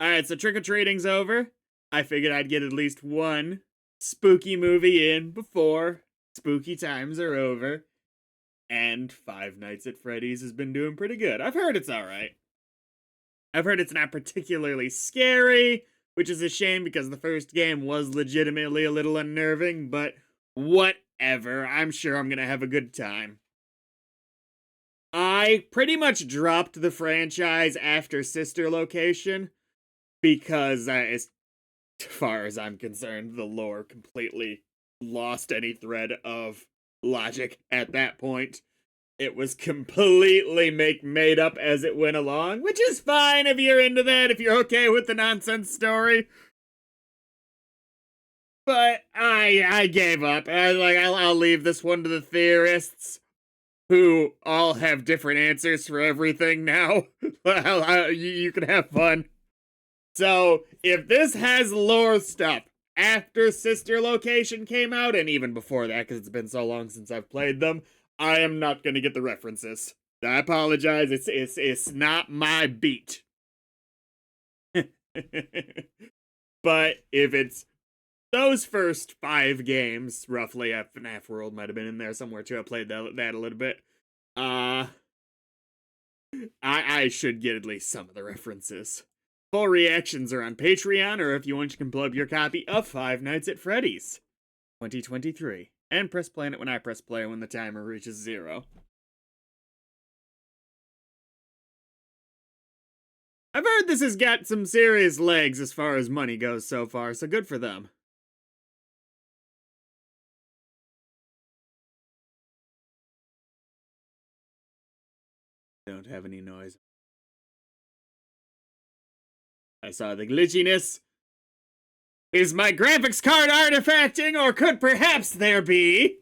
Alright, so trick-or-treating's over. I figured I'd get at least one spooky movie in before spooky times are over. And Five Nights at Freddy's has been doing pretty good. I've heard it's alright. I've heard it's not particularly scary, which is a shame because the first game was legitimately a little unnerving, but whatever. I'm sure I'm gonna have a good time. I pretty much dropped the franchise after Sister Location because, as far as I'm concerned, the lore completely lost any thread of logic at that point. It was completely made up as it went along, which is fine if you're into that, if you're okay with the nonsense story. But I gave up. I'll leave this one to the theorists, who all have different answers for everything now. You can have fun. So, if this has lore stuff after Sister Location came out, and even before that, because it's been so long since I've played them, I am not going to get the references. I apologize, it's not my beat. But if it's those first 5 games, roughly, FNAF World might have been in there somewhere too, I played that a little bit, I should get at least some of the references. Full reactions are on Patreon, or if you want, you can pull up your copy of Five Nights at Freddy's 2023. And press play on it when I press play when the timer reaches 0. I've heard this has got some serious legs as far as money goes so far, so good for them. Don't have any noise. I saw the glitchiness. Is my graphics card artifacting, or could perhaps there be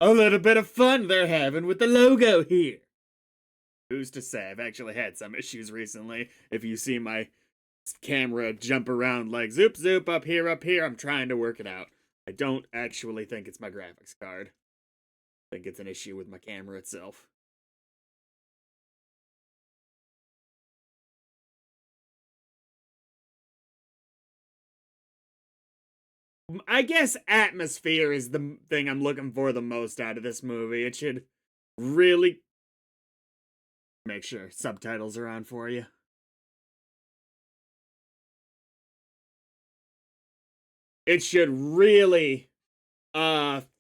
a little bit of fun they're having with the logo here? Who's to say? I've actually had some issues recently. If you see my camera jump around like zoop zoop up here, I'm trying to work it out. I don't actually think it's my graphics card. I think it's an issue with my camera itself. I guess atmosphere is the thing I'm looking for the most out of this movie. It should really... Make sure subtitles are on for you. It should really,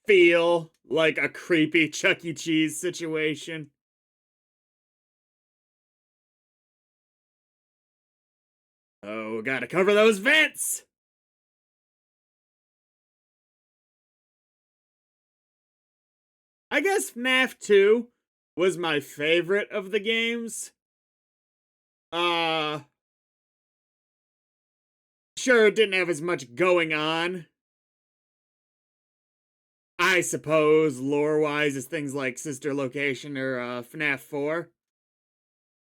feel like a creepy Chuck E. Cheese situation. Oh, gotta cover those vents! I guess FNAF 2 was my favorite of the games. Sure, it didn't have as much going on, I suppose, lore-wise, as things like Sister Location or FNAF 4.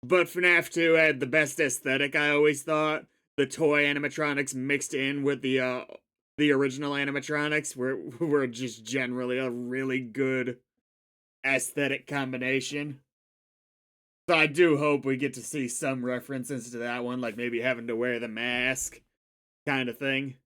But FNAF 2 had the best aesthetic, I always thought. The toy animatronics mixed in with the original animatronics were just generally a really good aesthetic combination. So I do hope we get to see some references to that one, like maybe having to wear the mask kind of thing.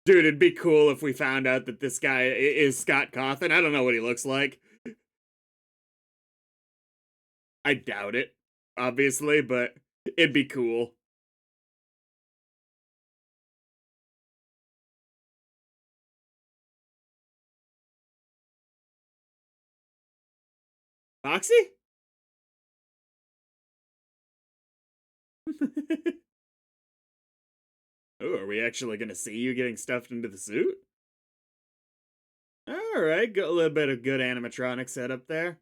Dude, it'd be cool if we found out that this guy is Scott Cawthon. I don't know what he looks like. I doubt it, obviously, but it'd be cool. Foxy? Oh, are we actually gonna see you getting stuffed into the suit? Alright, got a little bit of good animatronic setup there.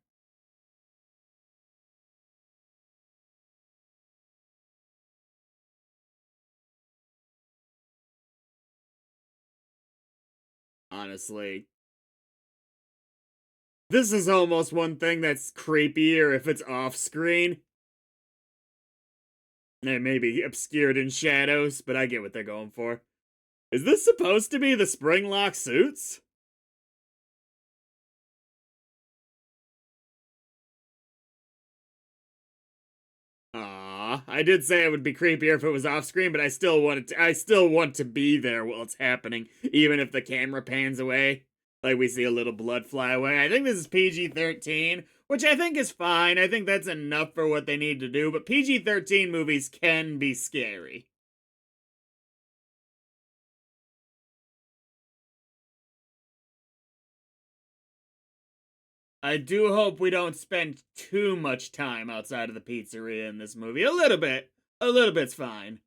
Honestly, this is almost one thing that's creepier if it's off-screen. It may be obscured in shadows, but I get what they're going for. Is this supposed to be the Springlock suits? Aw, I did say it would be creepier if it was off screen, but I still want to be there while it's happening, even if the camera pans away. Like we see a little blood fly away. I think this is PG-13, which I think is fine. I think that's enough for what they need to do, but PG-13 movies can be scary. I do hope we don't spend too much time outside of the pizzeria in this movie. A little bit. A little bit's fine.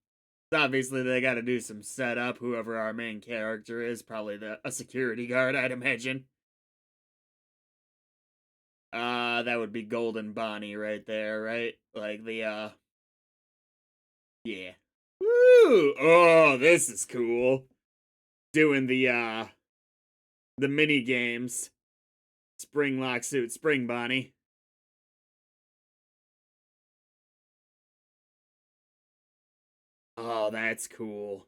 Obviously, they gotta do some setup. Whoever our main character is, probably a security guard, I'd imagine. That would be Golden Bonnie right there, right? Like yeah. Woo! Oh, this is cool. Doing the mini games. Spring lock suit, Spring Bonnie. Oh, that's cool.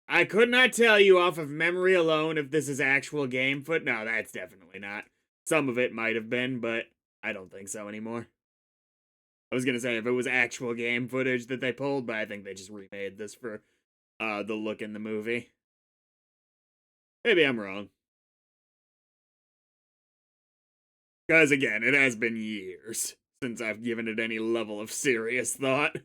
I could not tell you off of memory alone if this is actual game foot. No, that's definitely not. Some of it might have been, but I don't think so anymore. I was gonna say if it was actual game footage that they pulled, but I think they just remade this for the look in the movie. Maybe I'm wrong. Because again, it has been years since I've given it any level of serious thought.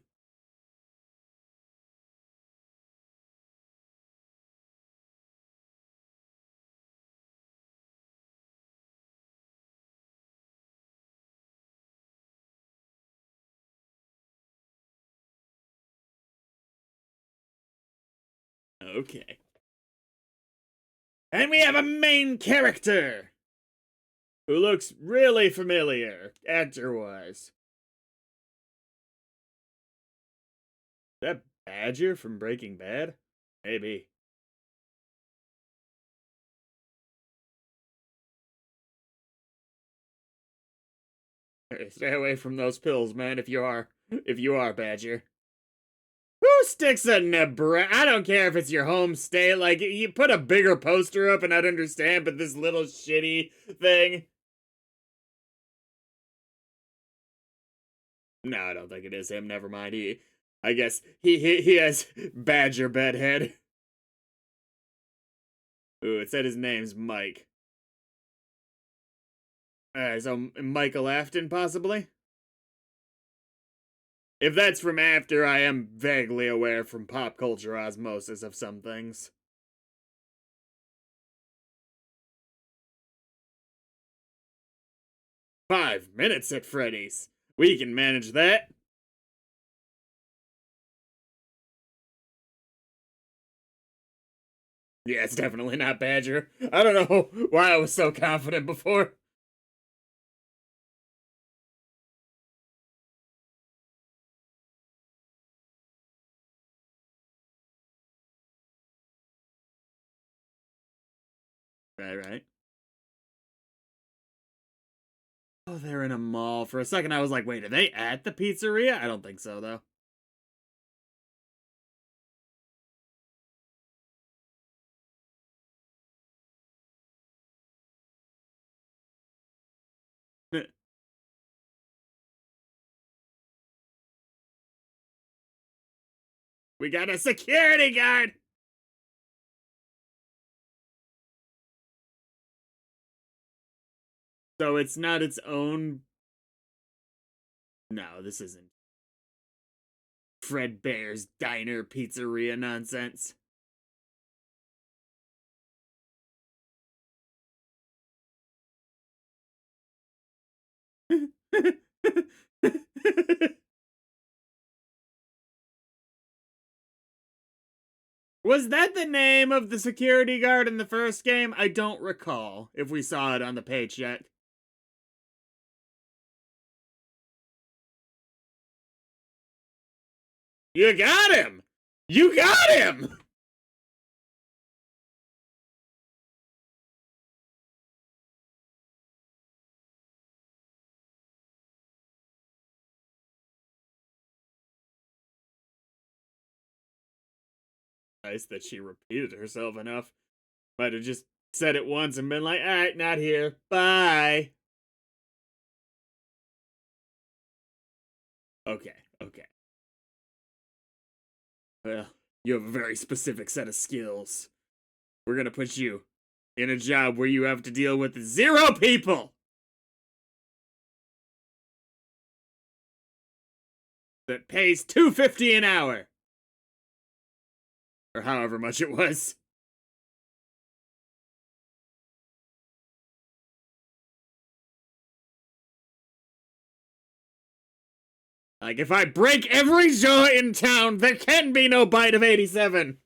Okay. And we have a main character who looks really familiar, actor-wise. That Badger from Breaking Bad? Maybe. Hey, stay away from those pills, man, if you are Badger. Who sticks a Nebraska? I don't care if it's your home state. Like, you put a bigger poster up and I'd understand, but this little shitty thing. No, I don't think it is him. Never mind. I guess he has Badger bedhead. Ooh, it said his name's Mike. So Michael Afton, possibly? If that's from after, I am vaguely aware from pop culture osmosis of some things. 5 minutes at Freddy's. We can manage that. Yeah, it's definitely not Badger. I don't know why I was so confident before. Right. Oh, they're in a mall. For a second, I was like, wait, are they at the pizzeria? I don't think so, though. We got a security guard! So it's not its own. No, this isn't Fred Bear's Diner Pizzeria nonsense. Was that the name of the security guard in the first game? I don't recall if we saw it on the paycheck. You got him! You got him! Nice that she repeated herself enough. Might have just said it once and been like, alright, not here. Bye. Okay, okay. Well, you have a very specific set of skills. We're gonna put you in a job where you have to deal with 0 people that pays $2.50 an hour. Or however much it was. Like, if I break every jaw in town, there can be no bite of 87.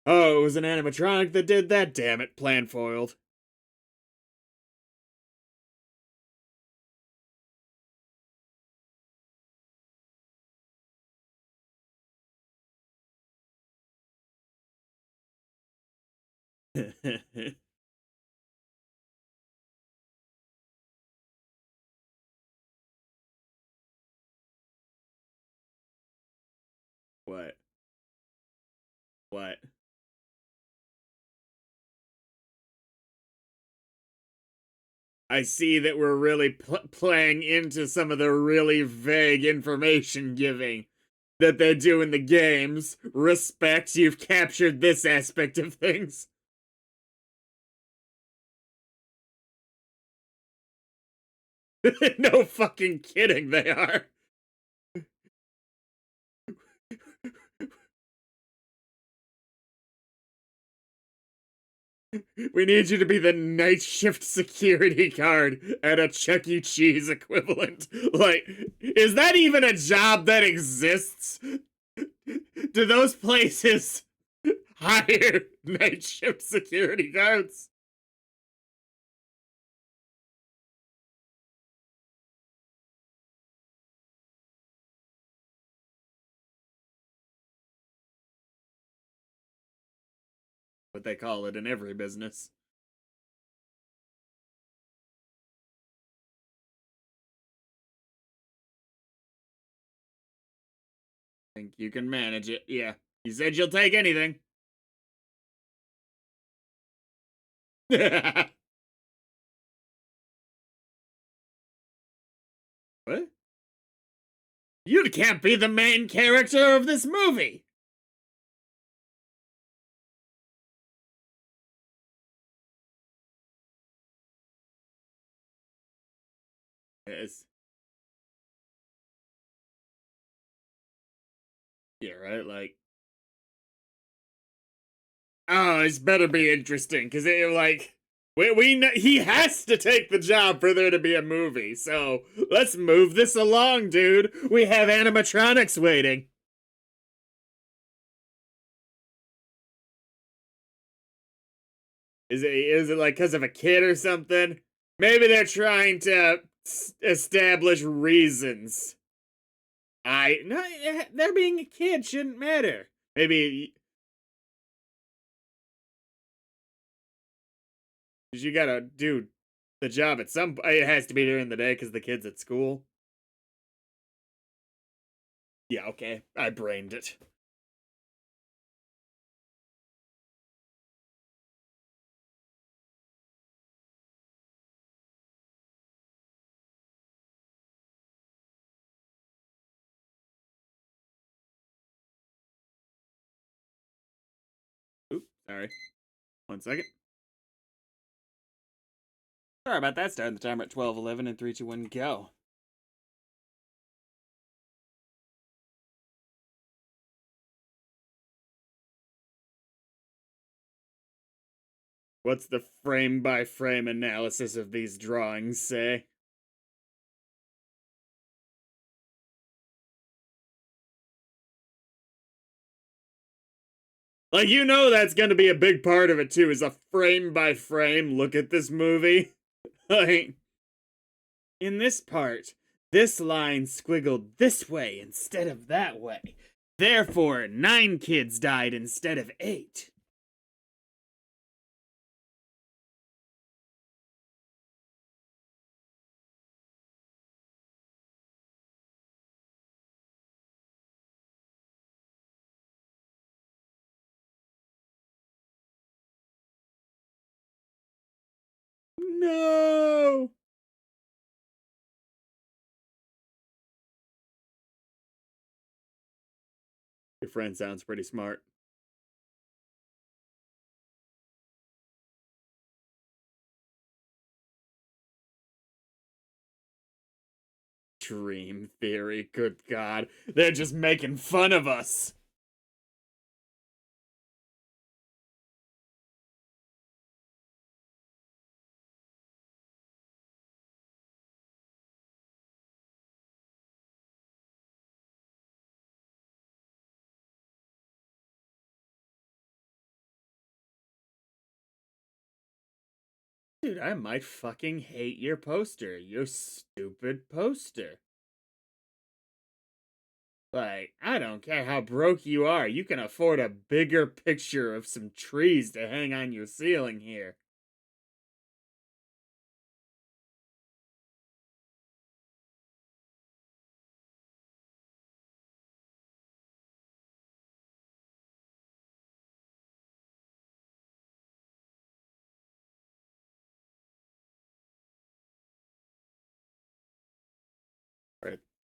Oh, it was an animatronic that did that? Damn it, plan foiled. What? What? I see that we're really playing into some of the really vague information giving that they do in the games. Respect, you've captured this aspect of things. No fucking kidding, they are. We need you to be the night shift security guard at a Chuck E. Cheese equivalent. Like, is that even a job that exists? Do those places hire night shift security guards? What they call it in every business. Think you can manage it. Yeah. You said you'll take anything. What? You can't be the main character of this movie. Yes. Yeah, right? Like, oh, it's better be interesting, because it, like, we know he has to take the job for there to be a movie, so let's move this along, dude. We have animatronics waiting. Is it like because of a kid or something? Maybe they're trying to establish reasons. I no, there being a kid shouldn't matter. Maybe you gotta do the job at some. It has to be during the day because the kid's at school. Yeah, okay, I brained it. Oop, sorry. 1 second. Sorry about that. Starting the timer at 12:11 and 3, 2, 1, go. What's the frame by frame analysis of these drawings say? Like, you know that's gonna be a big part of it too, is a frame by frame look at this movie. Like, in this part, this line squiggled this way instead of that way. Therefore, 9 kids died instead of 8. No! Your friend sounds pretty smart. Dream theory, good god. They're just making fun of us. Dude, I might fucking hate your poster. You stupid poster. Like, I don't care how broke you are, you can afford a bigger picture of some trees to hang on your ceiling here.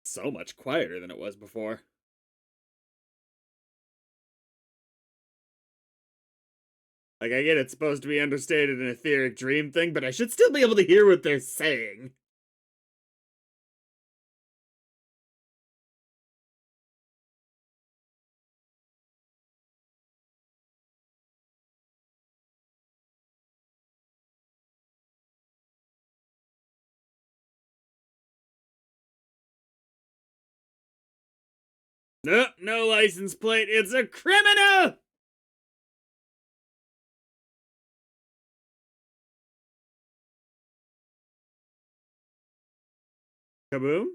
It's so much quieter than it was before. Like, I get it's supposed to be understated an etheric dream thing, but I should still be able to hear what they're saying. No, no license plate, it's a criminal! Kaboom?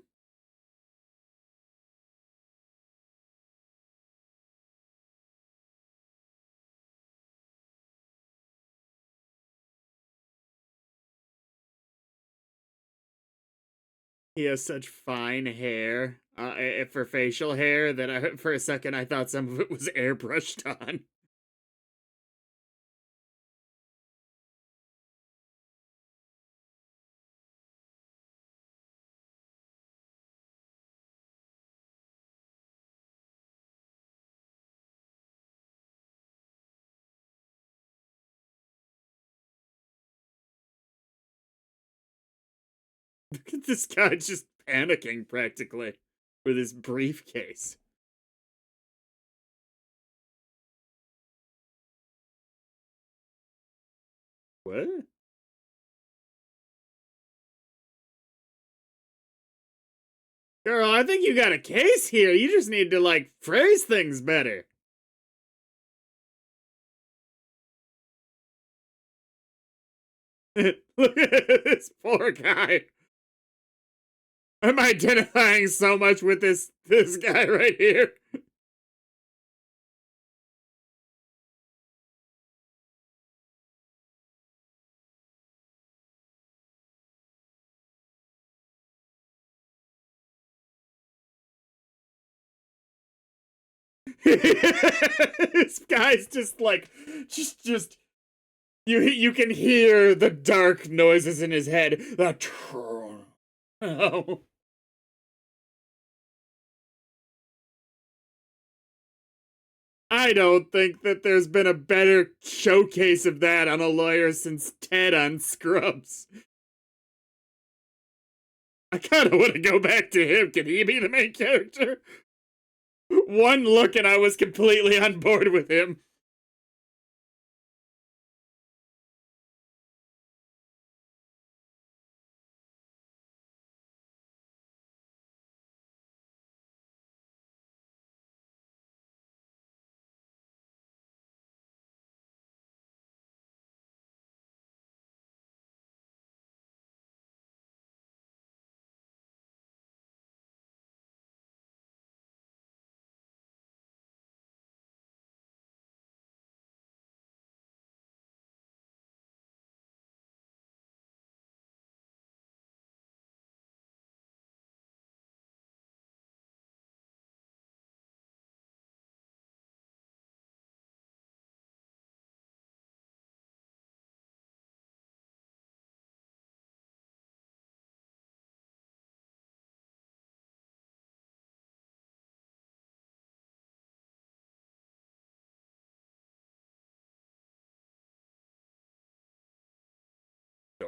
He has such fine hair, for facial hair, that for a second I thought some of it was airbrushed on. Look at this guy just panicking practically with his briefcase. What? Girl, I think you got a case here. You just need to, like, phrase things better. Look at this poor guy. I'm identifying so much with this guy right here. This guy's just like, just you can hear the dark noises in his head. The oh. I don't think that there's been a better showcase of that on a lawyer since Ted on Scrubs. I kind of want to go back to him. Can he be the main character? One look and I was completely on board with him.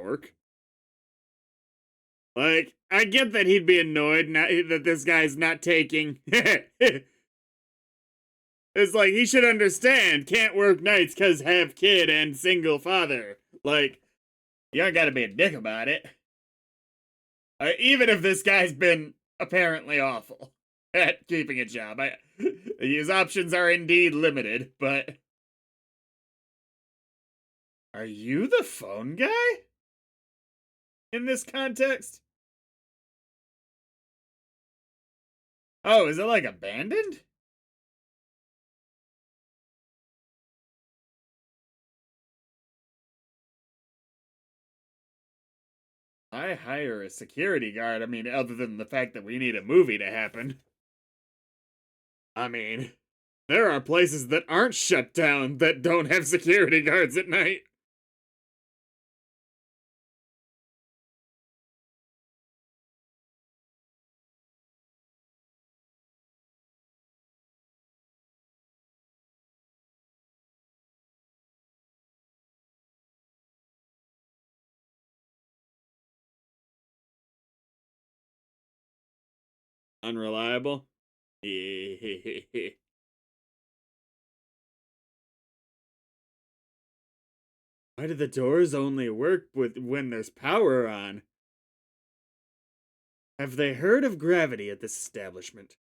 dork. Like, I get that he'd be annoyed that this guy's not taking. It's like, he should understand, can't work nights cause have kid and single father. Like, you don't gotta be a dick about it. Even if this guy's been apparently awful at keeping a job. His options are indeed limited, but... Are you the phone guy? In this context? Oh, is it like abandoned? I hire a security guard. I mean, other than the fact that we need a movie to happen. I mean, there are places that aren't shut down that don't have security guards at night. Unreliable? Why do the doors only work when there's power on? Have they heard of gravity at this establishment?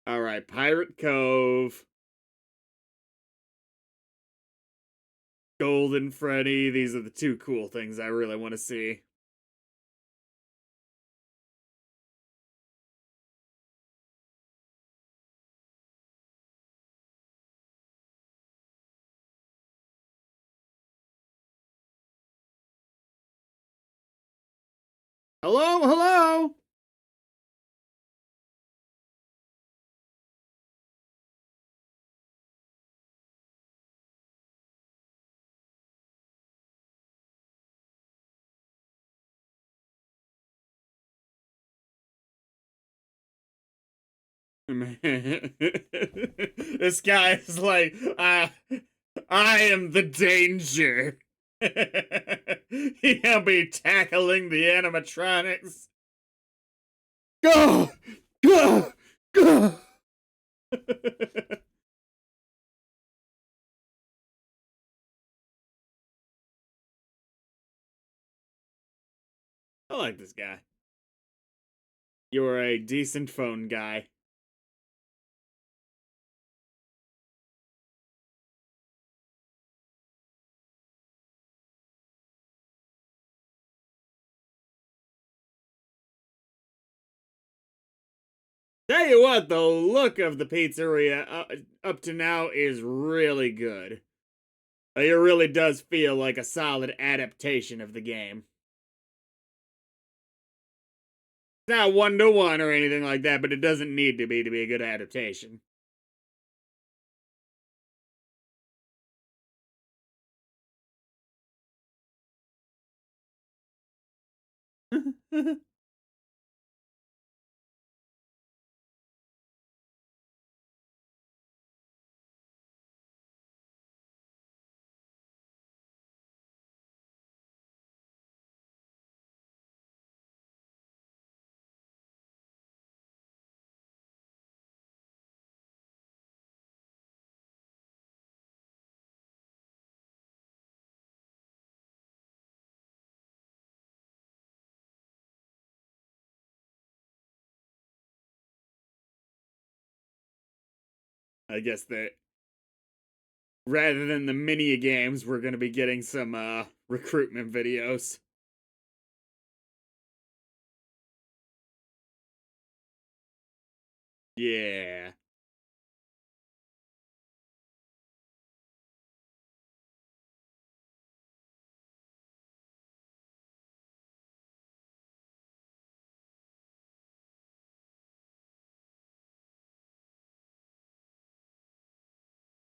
Alright, Pirate Cove. Golden Freddy. These are the two cool things I really want to see. Hello, hello! This guy is like, I am the danger. He'll be tackling the animatronics. Go! Go! Go! I like this guy. You're a decent phone guy. Tell you what, the look of the pizzeria up to now is really good. It really does feel like a solid adaptation of the game. It's not one-to-one or anything like that, but it doesn't need to be a good adaptation. I guess that rather than the mini games, we're gonna be getting some recruitment videos. Yeah.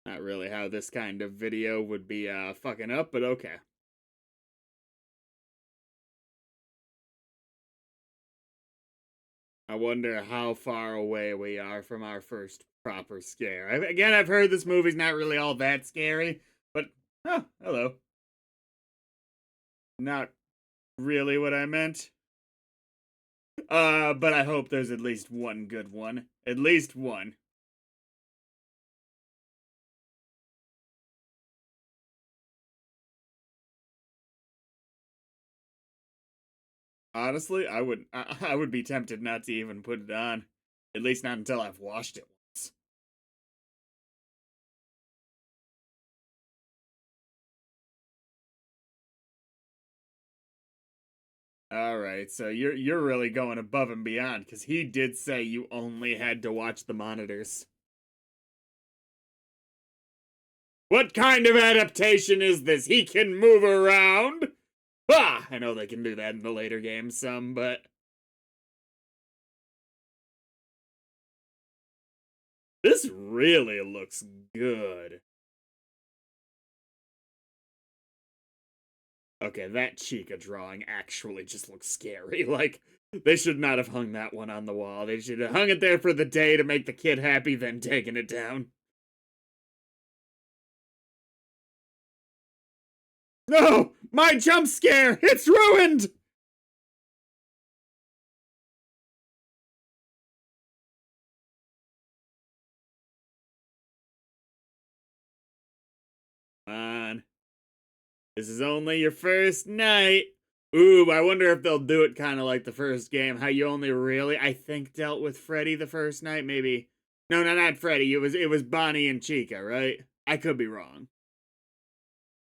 Not really how this kind of video would be fucking up, but okay. I wonder how far away we are from our first proper scare. Again, I've heard this movie's not really all that scary, but Oh, hello. Not really what I meant. But I hope there's at least one good one. At least one. Honestly, I would be tempted not to even put it on. At least not until I've watched it once. All right, so you're really going above and beyond because he did say you only had to watch the monitors. What kind of adaptation is this? He can move around. Ah, I know they can do that in the later games some, but this really looks good. Okay, that Chica drawing actually just looks scary. Like, they should not have hung that one on the wall. They should have hung it there for the day to make the kid happy, then taken it down. No! My jump scare! It's ruined! Come on. This is only your first night. Ooh, I wonder if they'll do it kind of like the first game. How you only really, I think, dealt with Freddy the first night. Maybe. No, no, not Freddy. It was Bonnie and Chica, right? I could be wrong.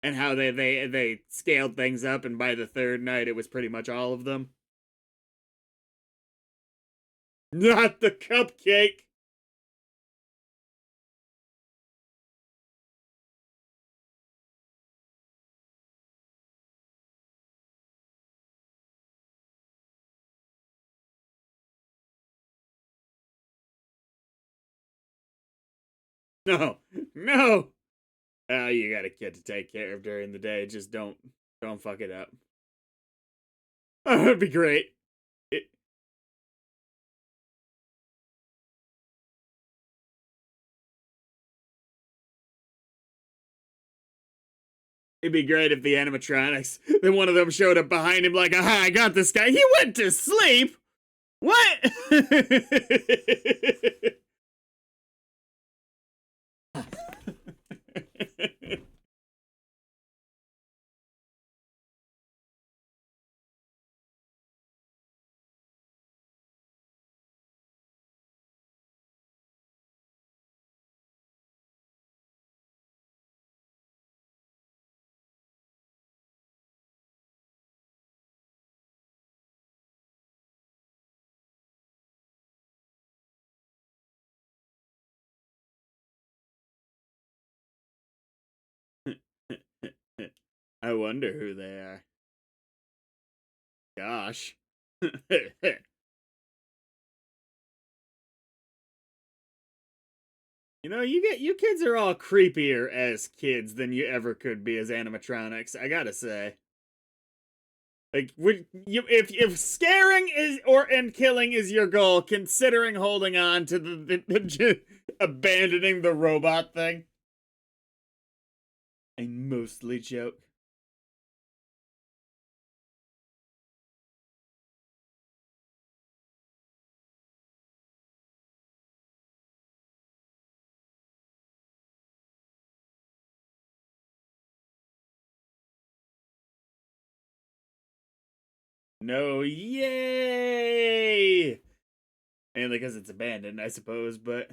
And how they scaled things up, and by the third night, it was pretty much all of them. Not the cupcake. No, no. You got a kid to take care of during the day. Just don't fuck it up. Oh, it'd be great. It, it'd be great if the animatronics, then one of them showed up behind him like, aha, I got this guy. He went to sleep. What? I wonder who they are. Gosh. You know, you kids are all creepier as kids than you ever could be as animatronics. I gotta say, like, would you if scaring is or and killing is your goal, considering holding on to the abandoning the robot thing? I mostly joke. No, yay! Mainly because it's abandoned, I suppose. But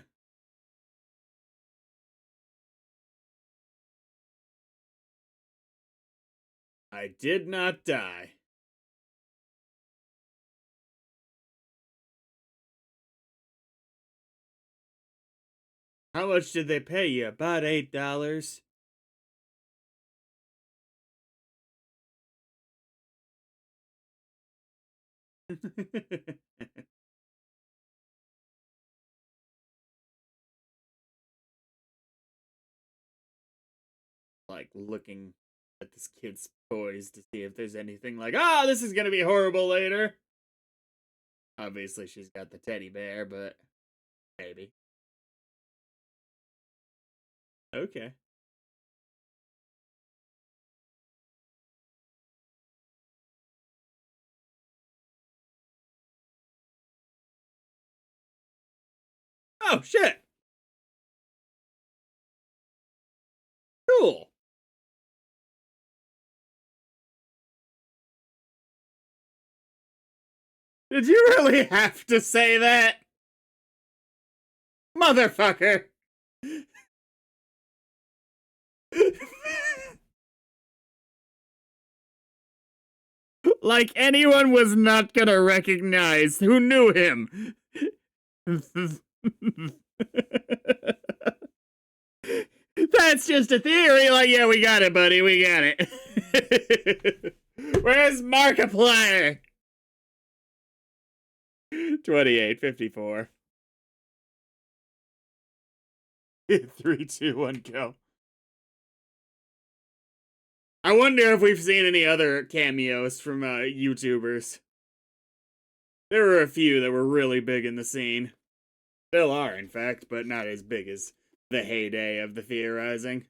I did not die. How much did they pay you? About $8. Like looking at this kid's toys to see if there's anything like, ah, this is gonna be horrible later. Obviously, she's got the teddy bear, but maybe. Okay. Oh, shit. Cool. Did you really have to say that? Motherfucker. Like anyone was not gonna recognize who knew him. That's just a theory. Like, yeah, we got it, buddy. We got it. Where's Markiplier? 2854. 3, 2, 1, go. I wonder if we've seen any other cameos from YouTubers. There were a few that were really big in the scene. Still are, in fact, but not as big as the heyday of the theorizing.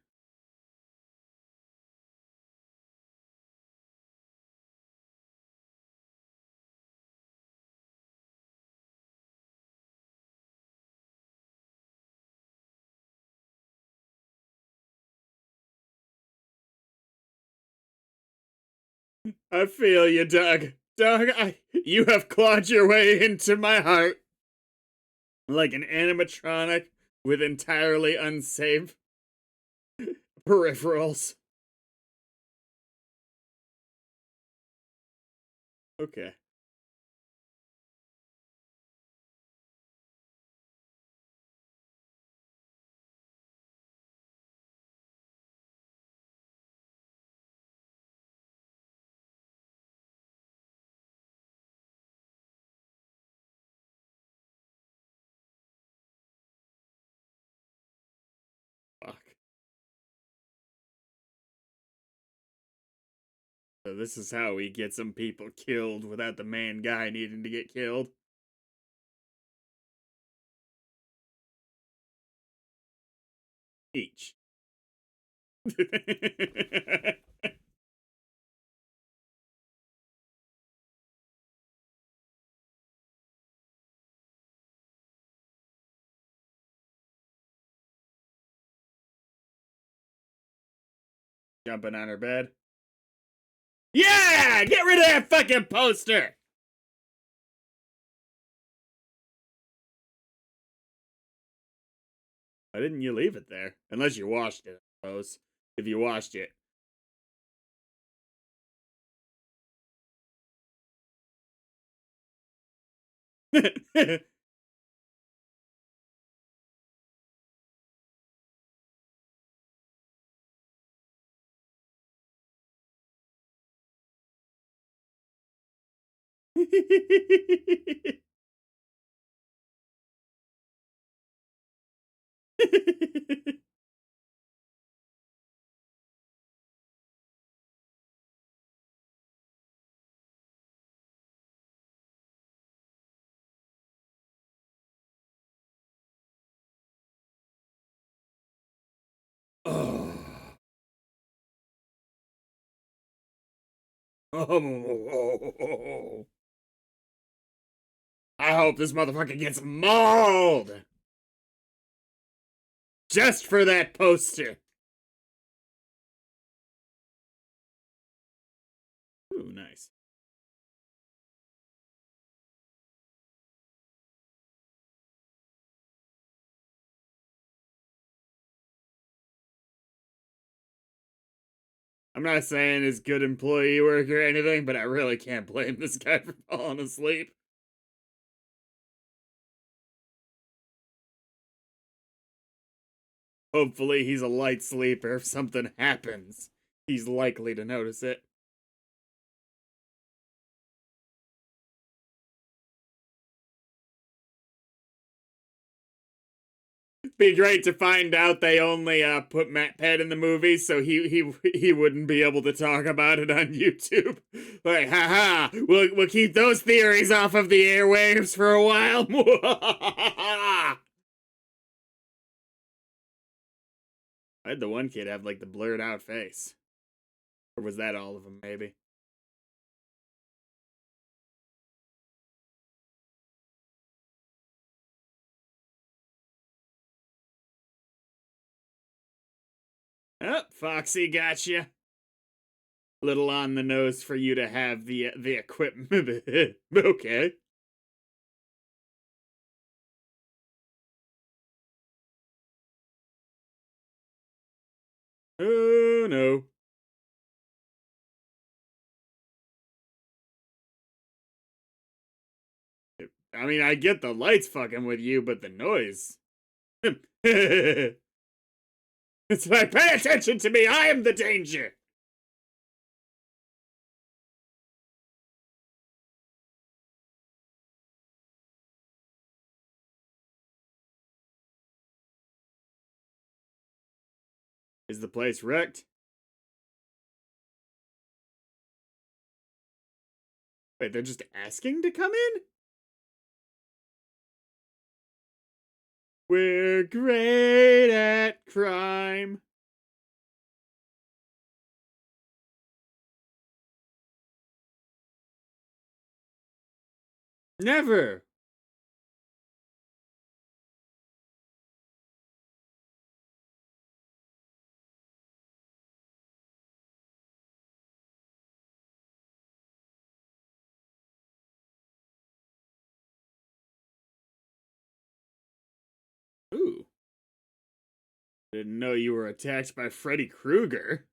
I feel you, Doug. Doug, you have clawed your way into my heart. Like an animatronic with entirely unsafe peripherals. Okay. Fuck. So this is how we get some people killed without the main guy needing to get killed. Each. Jumping on her bed. Yeah! Get rid of that fucking poster! Why didn't you leave it there? Unless you washed it, I suppose. If you washed it. Oh. Oh. I hope this motherfucker gets mauled! Just for that poster! Ooh, nice. I'm not saying it's good employee work or anything, but I really can't blame this guy for falling asleep. Hopefully he's a light sleeper. If something happens, he's likely to notice it. Be great to find out they only put Matt Pett in the movie, so he wouldn't be able to talk about it on YouTube. Like, haha, we'll keep those theories off of the airwaves for a while. I had the one kid have like the blurred out face, or was that all of them? Maybe. Oh, Foxy gotcha. Little on the nose for you to have the equipment. Okay. Oh no. I mean, I get the lights fucking with you, but the noise. It's like, pay attention to me. I am the danger. Is the place wrecked? Wait, they're just asking to come in? We're great at crime. Never. Ooh. Didn't know you were attacked by Freddy Krueger.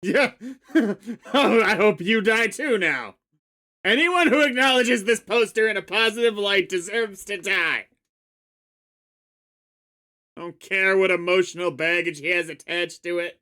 Yeah. Oh, I hope you die too now. Anyone who acknowledges this poster in a positive light deserves to die. Don't care what emotional baggage he has attached to it.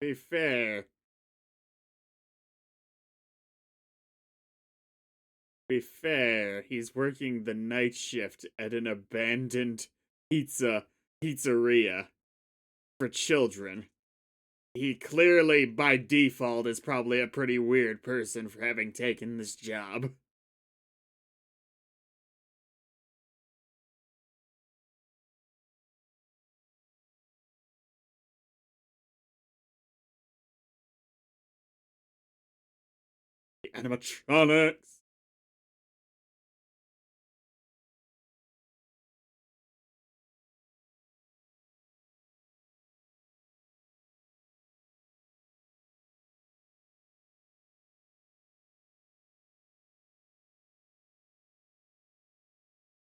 Be fair. Be fair. He's working the night shift at an abandoned pizzeria for children. He clearly, by default, is probably a pretty weird person for having taken this job. The animatronics.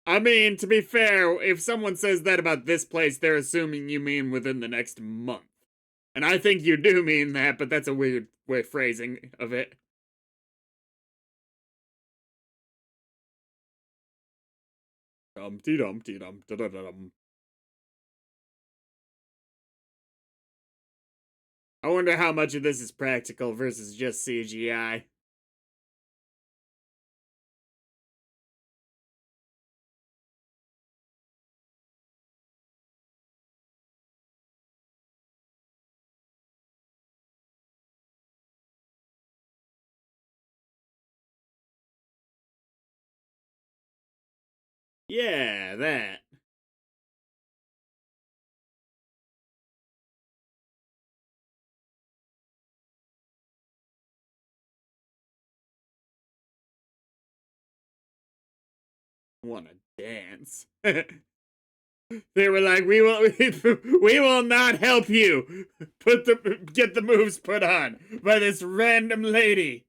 I mean, to be fair, if someone says that about this place, they're assuming you mean within the next month. And I think you do mean that, but that's a weird way phrasing of it. Dumpty dumpty dum da da da dum. I wonder how much of this is practical versus just CGI. Yeah, that. Wanna dance. They were like, we will not help you. Get the moves put on by this random lady.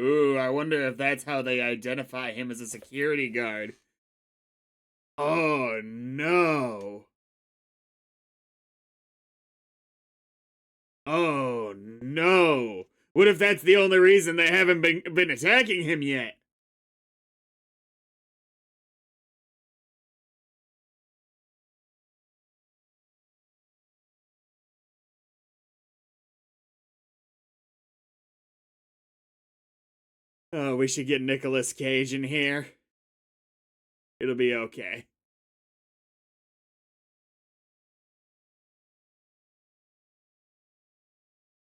Ooh, I wonder if that's how they identify him as a security guard. Oh no. Oh no. What if that's the only reason they haven't been attacking him yet? Oh, we should get Nicolas Cage in here. It'll be okay.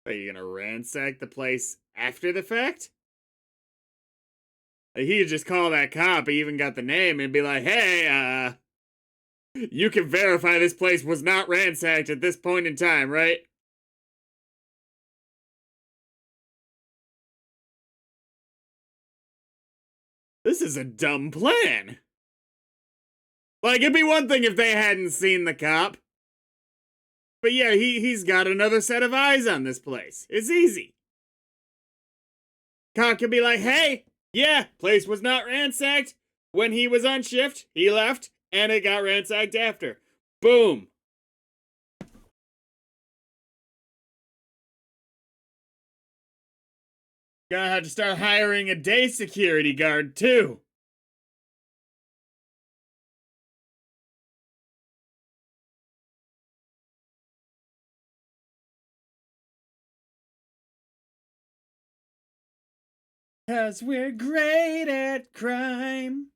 Are you gonna ransack the place after the fact? Like, he could just call that cop, he even got the name, and be like, hey, you can verify this place was not ransacked at this point in time, right? This is a dumb plan. Like, it'd be one thing if they hadn't seen the cop. But yeah, he's got another set of eyes on this place. It's easy. Cop could be like, hey, yeah, place was not ransacked. When he was on shift, he left, and it got ransacked after. Boom. Gonna have to start hiring a day security guard, too. Cause we're great at crime.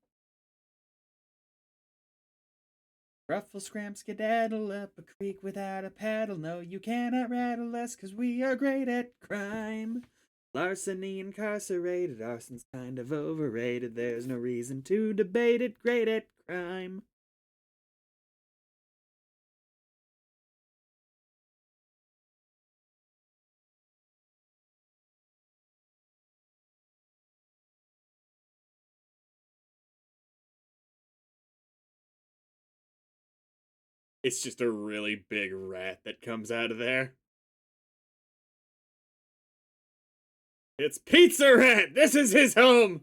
Ruffle, scram, skedaddle up a creek without a paddle. No, you cannot rattle us, cause we are great at crime. Larceny incarcerated, arson's kind of overrated. There's no reason to debate it. Great at crime. It's just a really big rat that comes out of there. It's Pizza Rat! This is his home!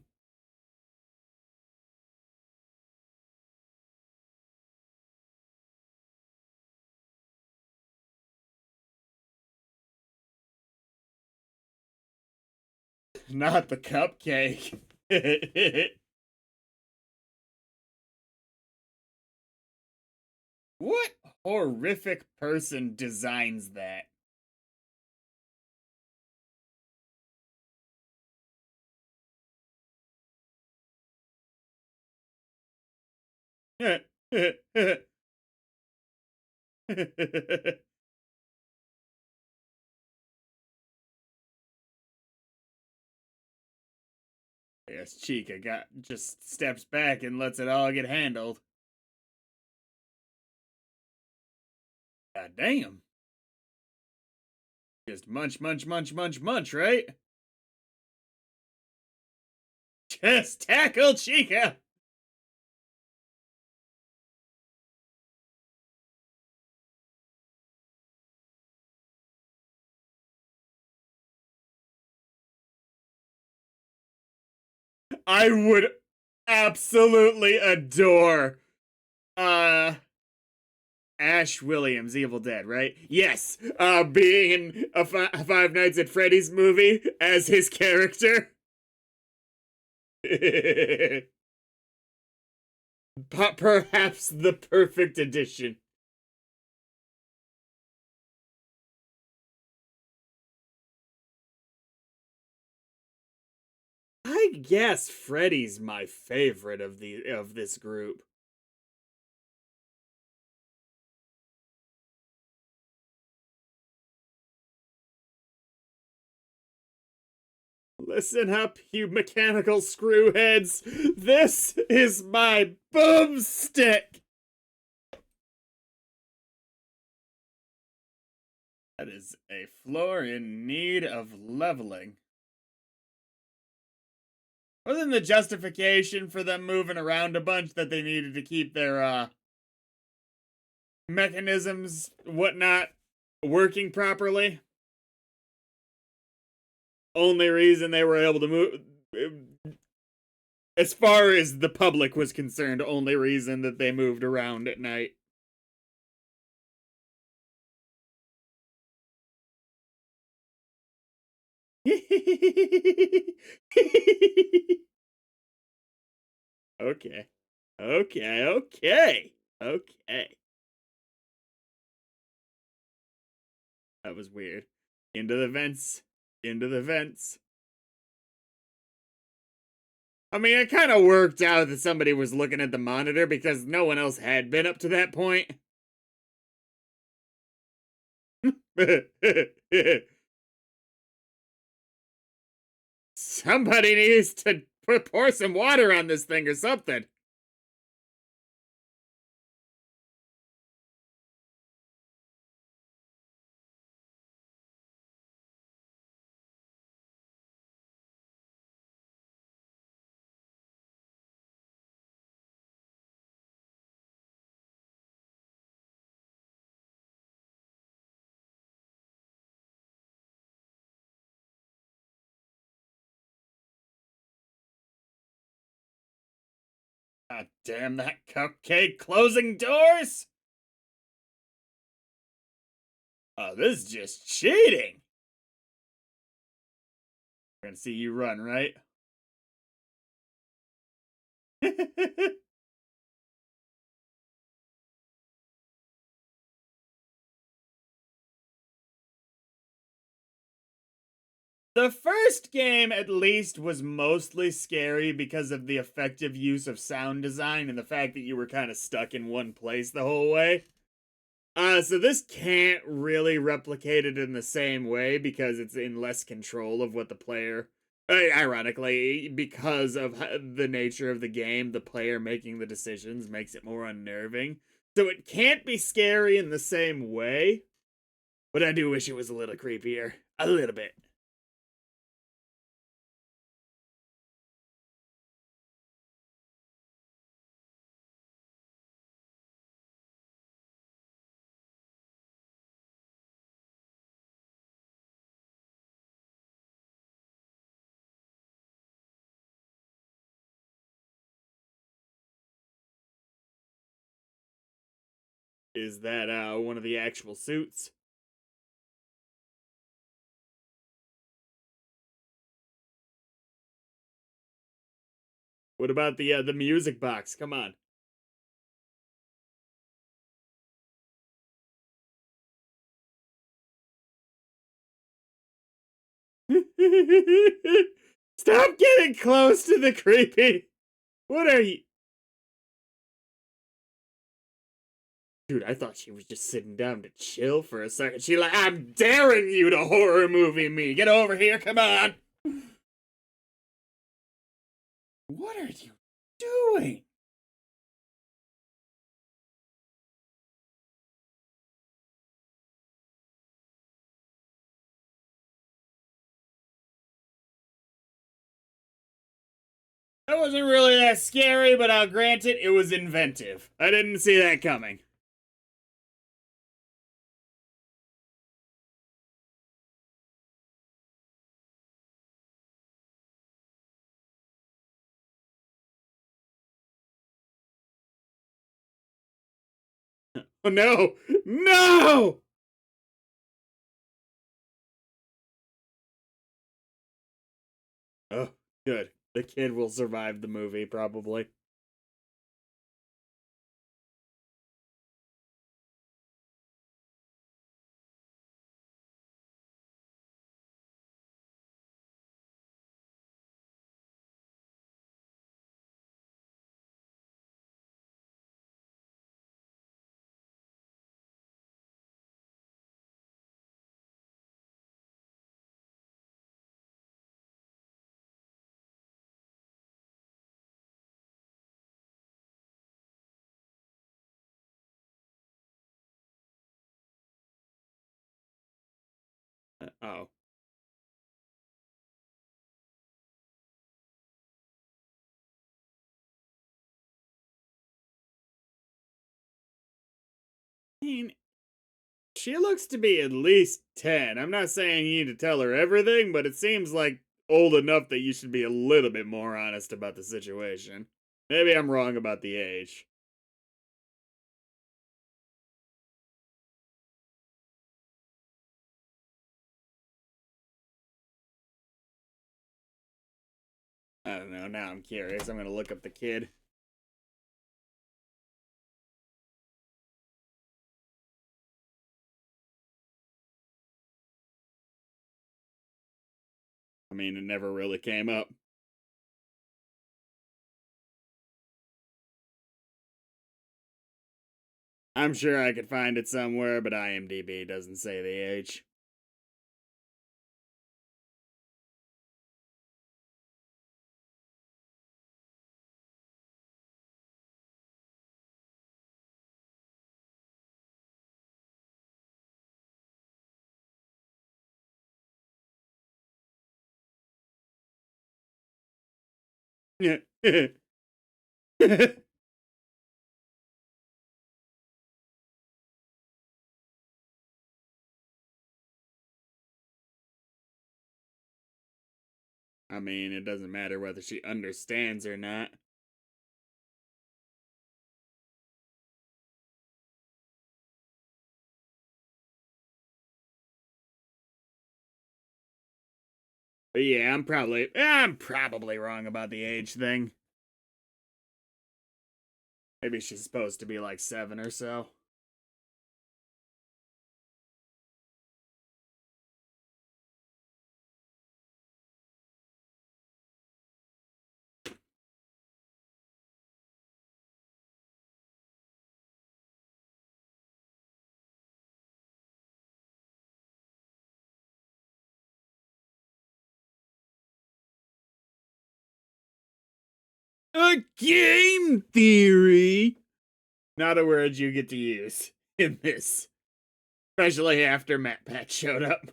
Not the cupcake. What horrific person designs that? Yes, Chica just steps back and lets it all get handled. God damn. Just munch, munch, munch, munch, munch, right? Just tackle Chica! I would absolutely adore uh Ash Williams, Evil Dead, right? Yes, being in a Five Nights at Freddy's movie as his character. Perhaps the perfect addition. I guess Freddy's my favorite of this group. Listen up, you mechanical screwheads. This is my boomstick. That is a floor in need of leveling. Wasn't the justification for them moving around a bunch that they needed to keep their, mechanisms, whatnot, working properly? Only reason they were able to move, as far as the public was concerned, only reason that they moved around at night. Okay. Okay. That was weird. Into the vents. Into the vents. I mean, it kind of worked out that somebody was looking at the monitor because no one else had been up to that point. Somebody needs to pour some water on this thing or something. God damn that cupcake closing doors! Oh, this is just cheating! We're gonna see you run, right? The first game, at least, was mostly scary because of the effective use of sound design and the fact that you were kind of stuck in one place the whole way. So this can't really replicate it in the same way because it's in less control of what the player. Ironically, because of the nature of the game, the player making the decisions makes it more unnerving. So it can't be scary in the same way. But I do wish it was a little creepier. A little bit. Is that one of the actual suits? What about the music box? Come on. Stop getting close to the creepy. What are you? Dude, I thought she was just sitting down to chill for a second. She like, I'm daring you to horror movie me. Get over here, come on. What are you doing? That wasn't really that scary, but I'll grant it was inventive. I didn't see that coming. Oh no! No! Oh, good. The kid will survive the movie, probably. Oh. I mean, she looks to be at least 10. I'm not saying you need to tell her everything, but it seems like old enough that you should be a little bit more honest about the situation. Maybe I'm wrong about the age. I don't know. Now I'm curious. I'm gonna look up the kid. I mean, it never really came up. I'm sure I could find it somewhere, but IMDb doesn't say the age. I mean, it doesn't matter whether she understands or not. But yeah, I'm probably wrong about the age thing. Maybe she's supposed to be like 7 or so. A game theory. Not a word you get to use in this, especially after Matt Pat showed up.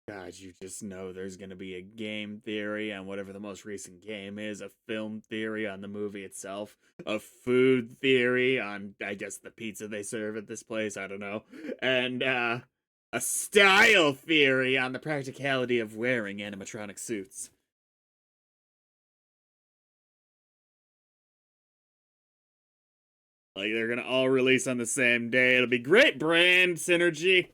God, you just know there's going to be a game theory on whatever the most recent game is, a film theory on the movie itself, a food theory on, I guess, the pizza they serve at this place, I don't know, and a style theory on the practicality of wearing animatronic suits. Like, they're going to all release on the same day. It'll be great brand synergy.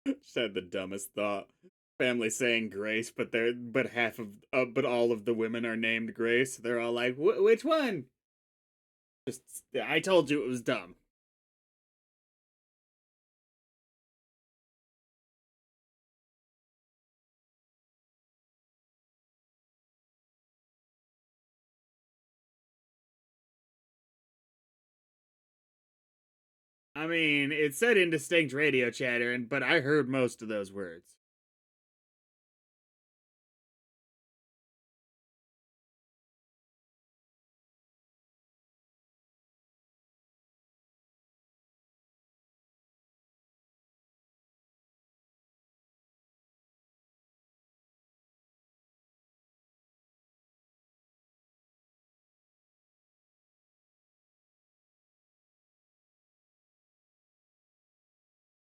Just had the dumbest thought. Family saying Grace, but half of but all of the women are named Grace. They're all like, which one? Just I told you it was dumb. I mean, it said indistinct radio chatter, but I heard most of those words.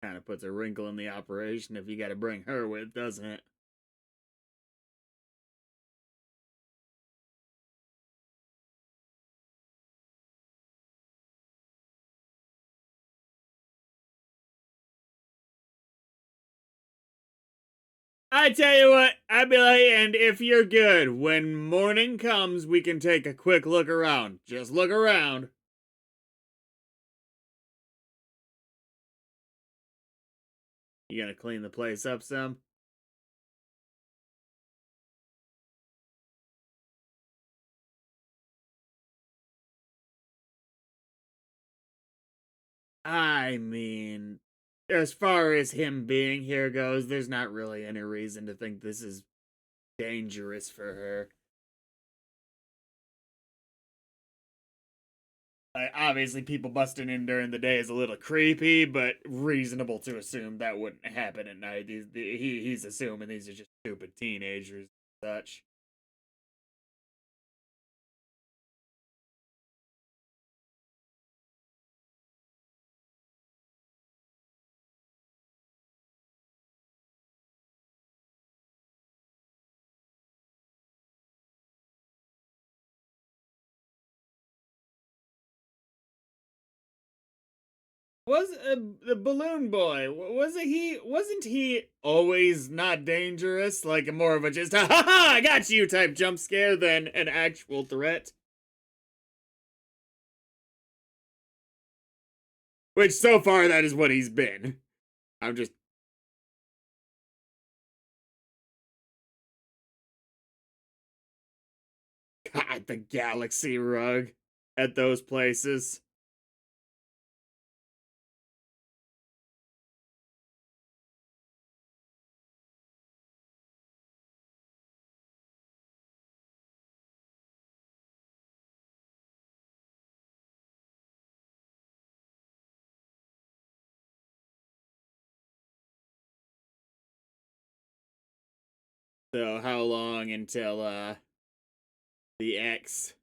Kind of puts a wrinkle in the operation if you got to bring her with, doesn't it? I tell you what, I'd be like, and if you're good, when morning comes, we can take a quick look around. Just look around. You gonna clean the place up some? I mean, as far as him being here goes, there's not really any reason to think this is dangerous for her. Like, obviously, people busting in during the day is a little creepy, but reasonable to assume that wouldn't happen at night. He's assuming these are just stupid teenagers and such. Was the balloon boy? Wasn't he? Wasn't he always not dangerous? Like more of a just ha ha ha, I got you type jump scare than an actual threat. Which so far that is what he's been. I'm just God, the galaxy rug at those places. So how long until the X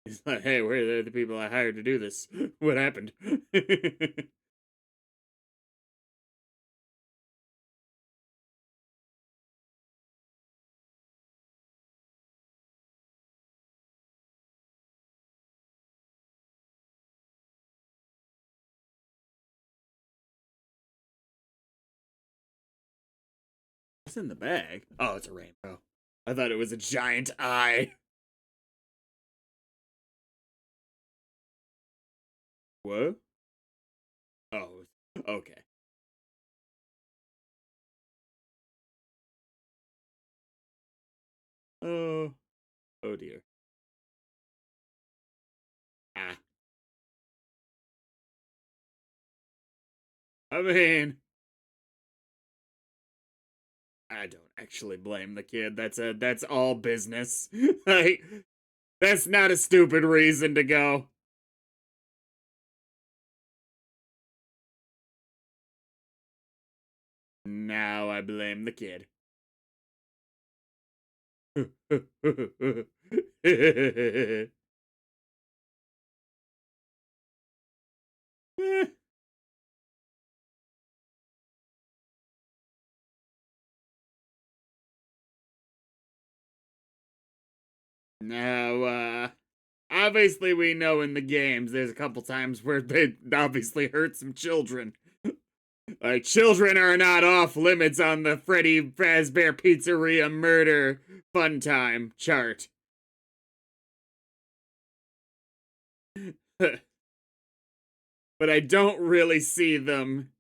is like, hey, where are the people I hired to do this? What happened? What's in the bag? Oh, it's a rainbow. I thought it was a giant eye. What? Oh, okay. Oh, oh dear. Ah, I mean, I don't actually blame the kid. That's all business. Like, that's not a stupid reason to go. Now I blame the kid. Now, obviously we know in the games there's a couple times where they obviously hurt some children. Like, children are not off limits on the Freddy Fazbear Pizzeria murder fun time chart. But I don't really see them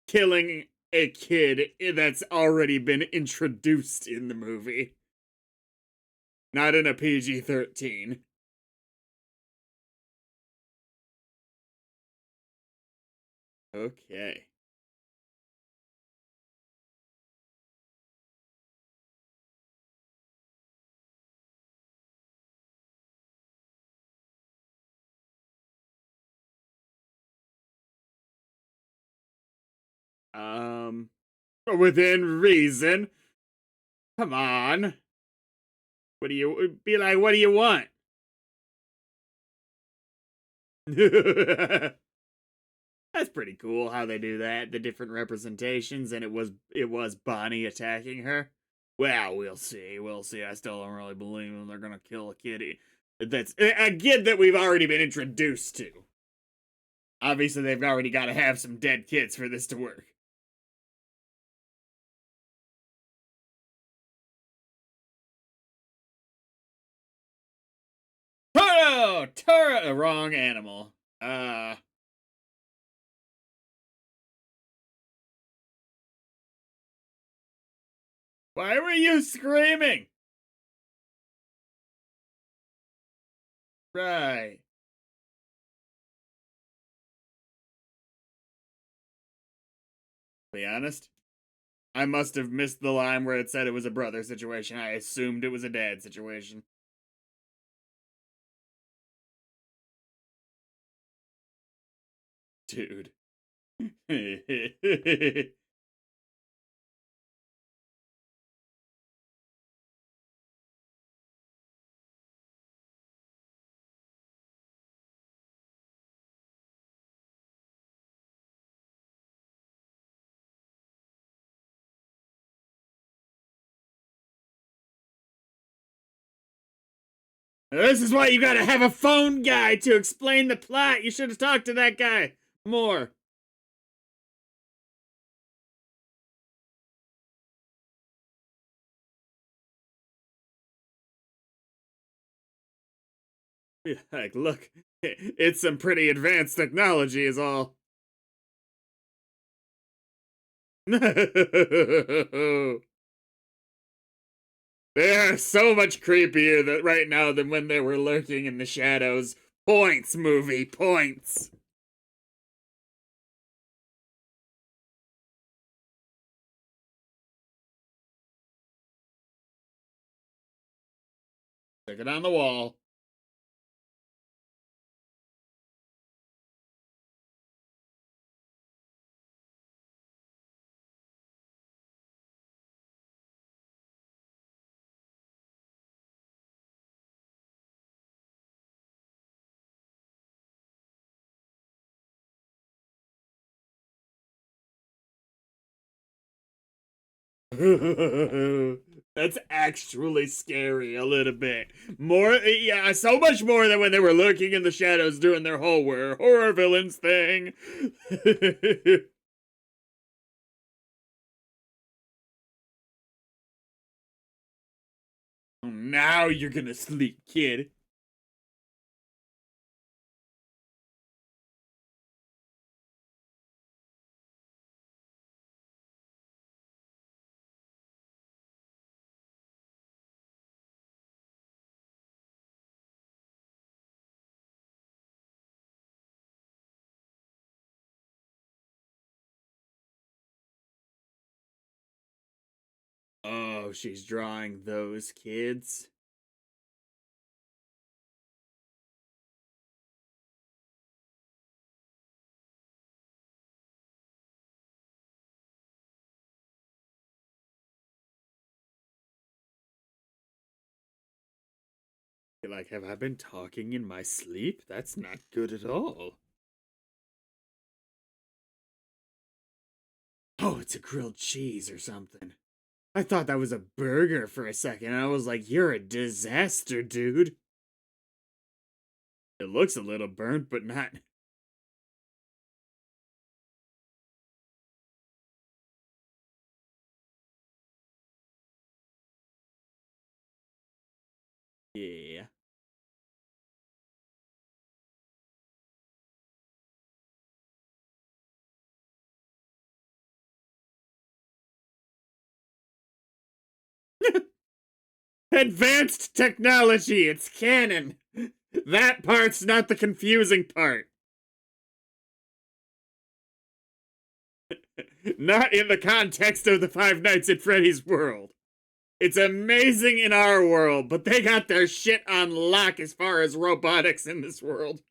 killing a kid that's already been introduced in the movie. Not in a PG 13. Okay. Um, within reason. Come on. What do you be like? What do you want? That's pretty cool how they do that, the different representations, and it was Bonnie attacking her. Well, we'll see. We'll see. I still don't really believe them. They're gonna kill a kitty. That's a kid that we've already been introduced to. Obviously, they've already got to have some dead kids for this to work. Toro! Toro! Wrong animal. Why were you screaming? Right. Be honest, I must have missed the line where it said it was a brother situation. I assumed it was a dad situation. Dude. This is why you gotta have a phone guy to explain the plot. You should have talked to that guy more. Like, look, it's some pretty advanced technology, is all. They are so much creepier that right now than when they were lurking in the shadows. Points, movie, points. Stick it on the wall. That's actually scary a little bit. More, yeah, so much more than when they were lurking in the shadows doing their whole horror villains thing. Now you're gonna sleep, kid. Oh, she's drawing those kids. Like, have I been talking in my sleep? That's not good at all. Oh, it's a grilled cheese or something. I thought that was a burger for a second. I was like, you're a disaster, dude. It looks a little burnt, but not. Yeah. Advanced technology, it's canon. That part's not the confusing part. Not in the context of the Five Nights at Freddy's world. It's amazing in our world, but they got their shit on lock as far as robotics in this world.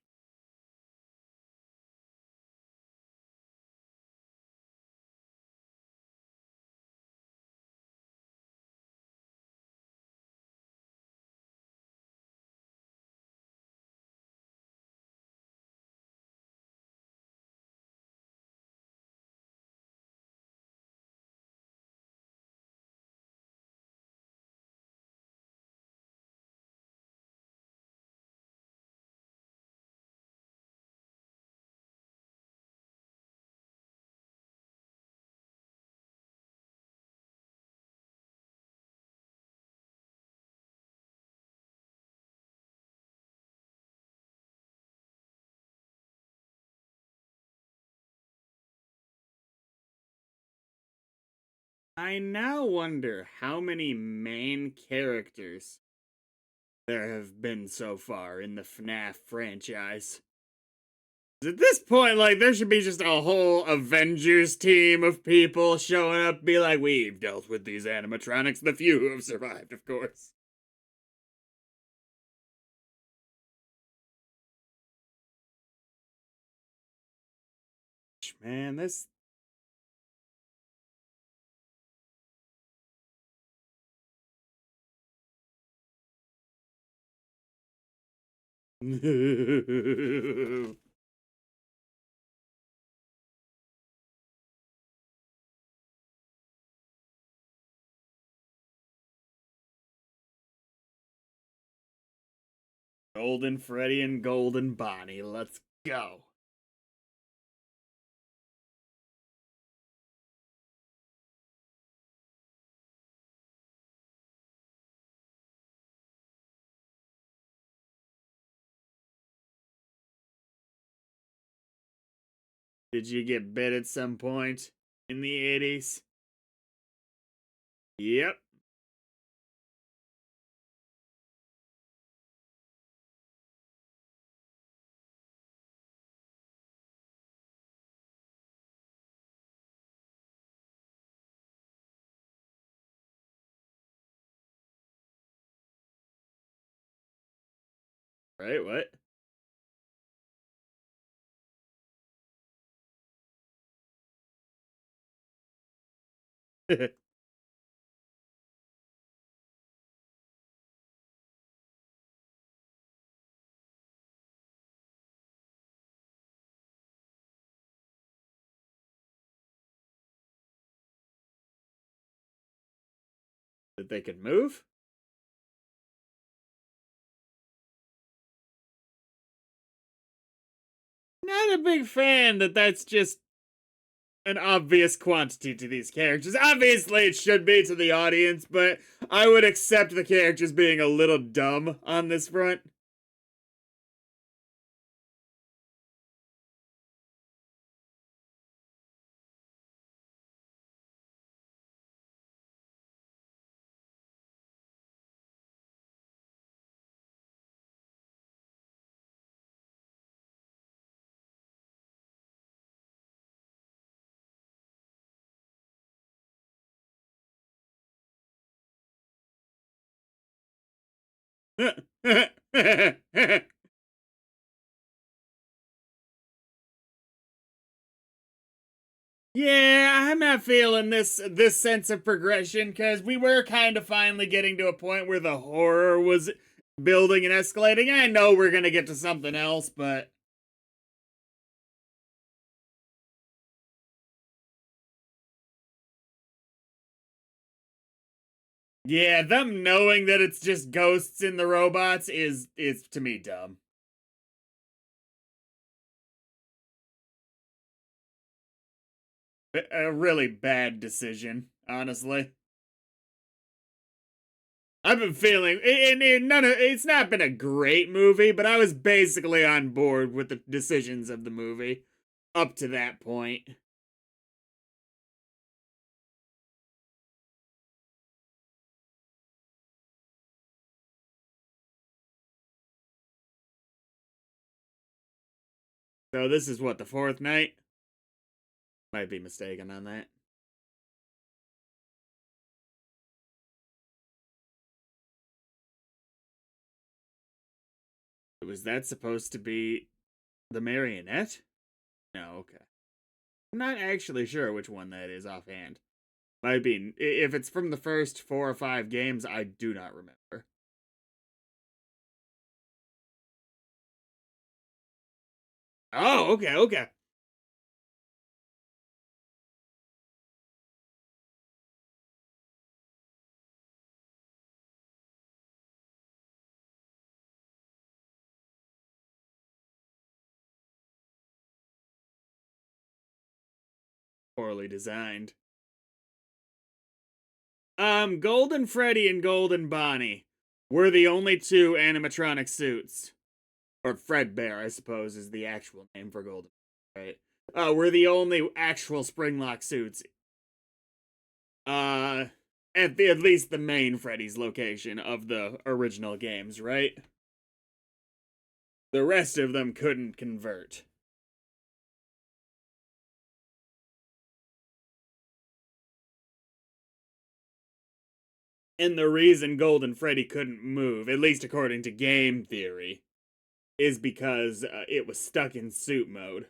I now wonder how many main characters there have been so far in the FNAF franchise. At this point, like, there should be just a whole Avengers team of people showing up, be like, we've dealt with these animatronics, the few who have survived, of course. Man, this... Golden Freddy and Golden Bonnie, let's go. Did you get bit at some point in the 80s? Yep. Right, what? That they could move? Not a big fan that that's just an obvious quantity to these characters. Obviously, it should be to the audience, but I would accept the characters being a little dumb on this front. Yeah, I'm not feeling this sense of progression because we were kind of finally getting to a point where the horror was building and escalating. I know we're gonna get to something else, but yeah, them knowing that it's just ghosts in the robots is to me dumb. A really bad decision, honestly. I've been feeling, and none of it's not been a great movie, but I was basically on board with the decisions of the movie up to that point. So this is what, the fourth night? Might be mistaken on that. Was that supposed to be the marionette? No, okay. I'm not actually sure which one that is offhand. Might be. If it's from the first 4 or 5 games, I do not remember. Oh, okay, okay. Poorly designed. Golden Freddy and Golden Bonnie were the only two animatronic suits. Or Fredbear, I suppose, is the actual name for Golden, right? Were the only actual Springlock suits Uh, at least the main Freddy's location of the original games, right? The rest of them couldn't convert. And the reason Golden Freddy couldn't move, at least according to game theory, is because it was stuck in suit mode.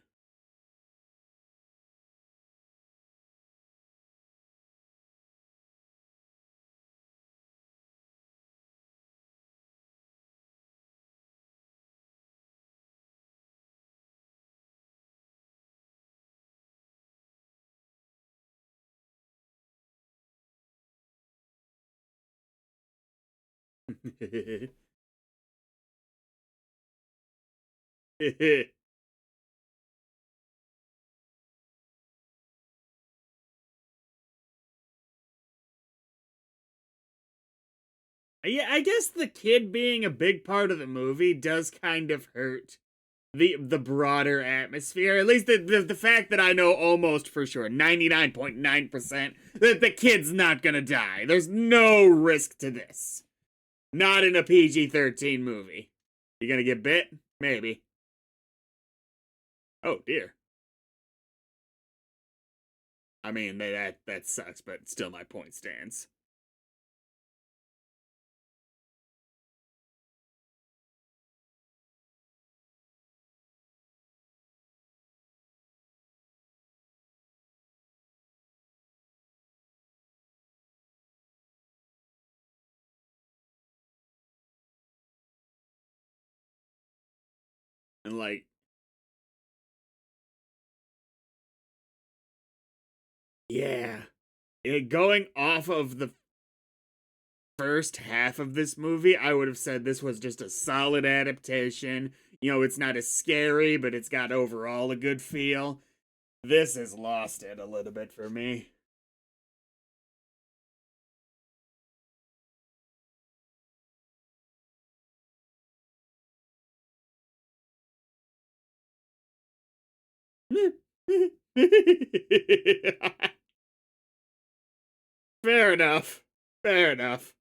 Yeah, I guess the kid being a big part of the movie does kind of hurt the broader atmosphere. At least the fact that I know almost for sure, 99.9%, that the kid's not gonna die. There's no risk to this. Not in a PG-13 movie. You gonna get bit? Maybe. Oh dear. I mean, that sucks, but still my point stands. And like, yeah. Going off of the first half of this movie, I would have said this was just a solid adaptation. You know, it's not as scary, but it's got overall a good feel. This has lost it a little bit for me. Fair enough. Fair enough.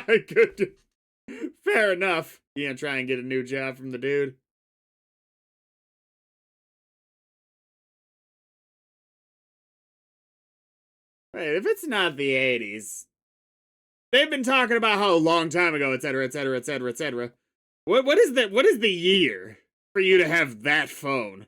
Good. Fair enough. You gonna try and get a new job from the dude? Wait, if it's not the 80s, they've been talking about how a long time ago, etc., etc., etc., etc. What is that? What is the year for you to have that phone?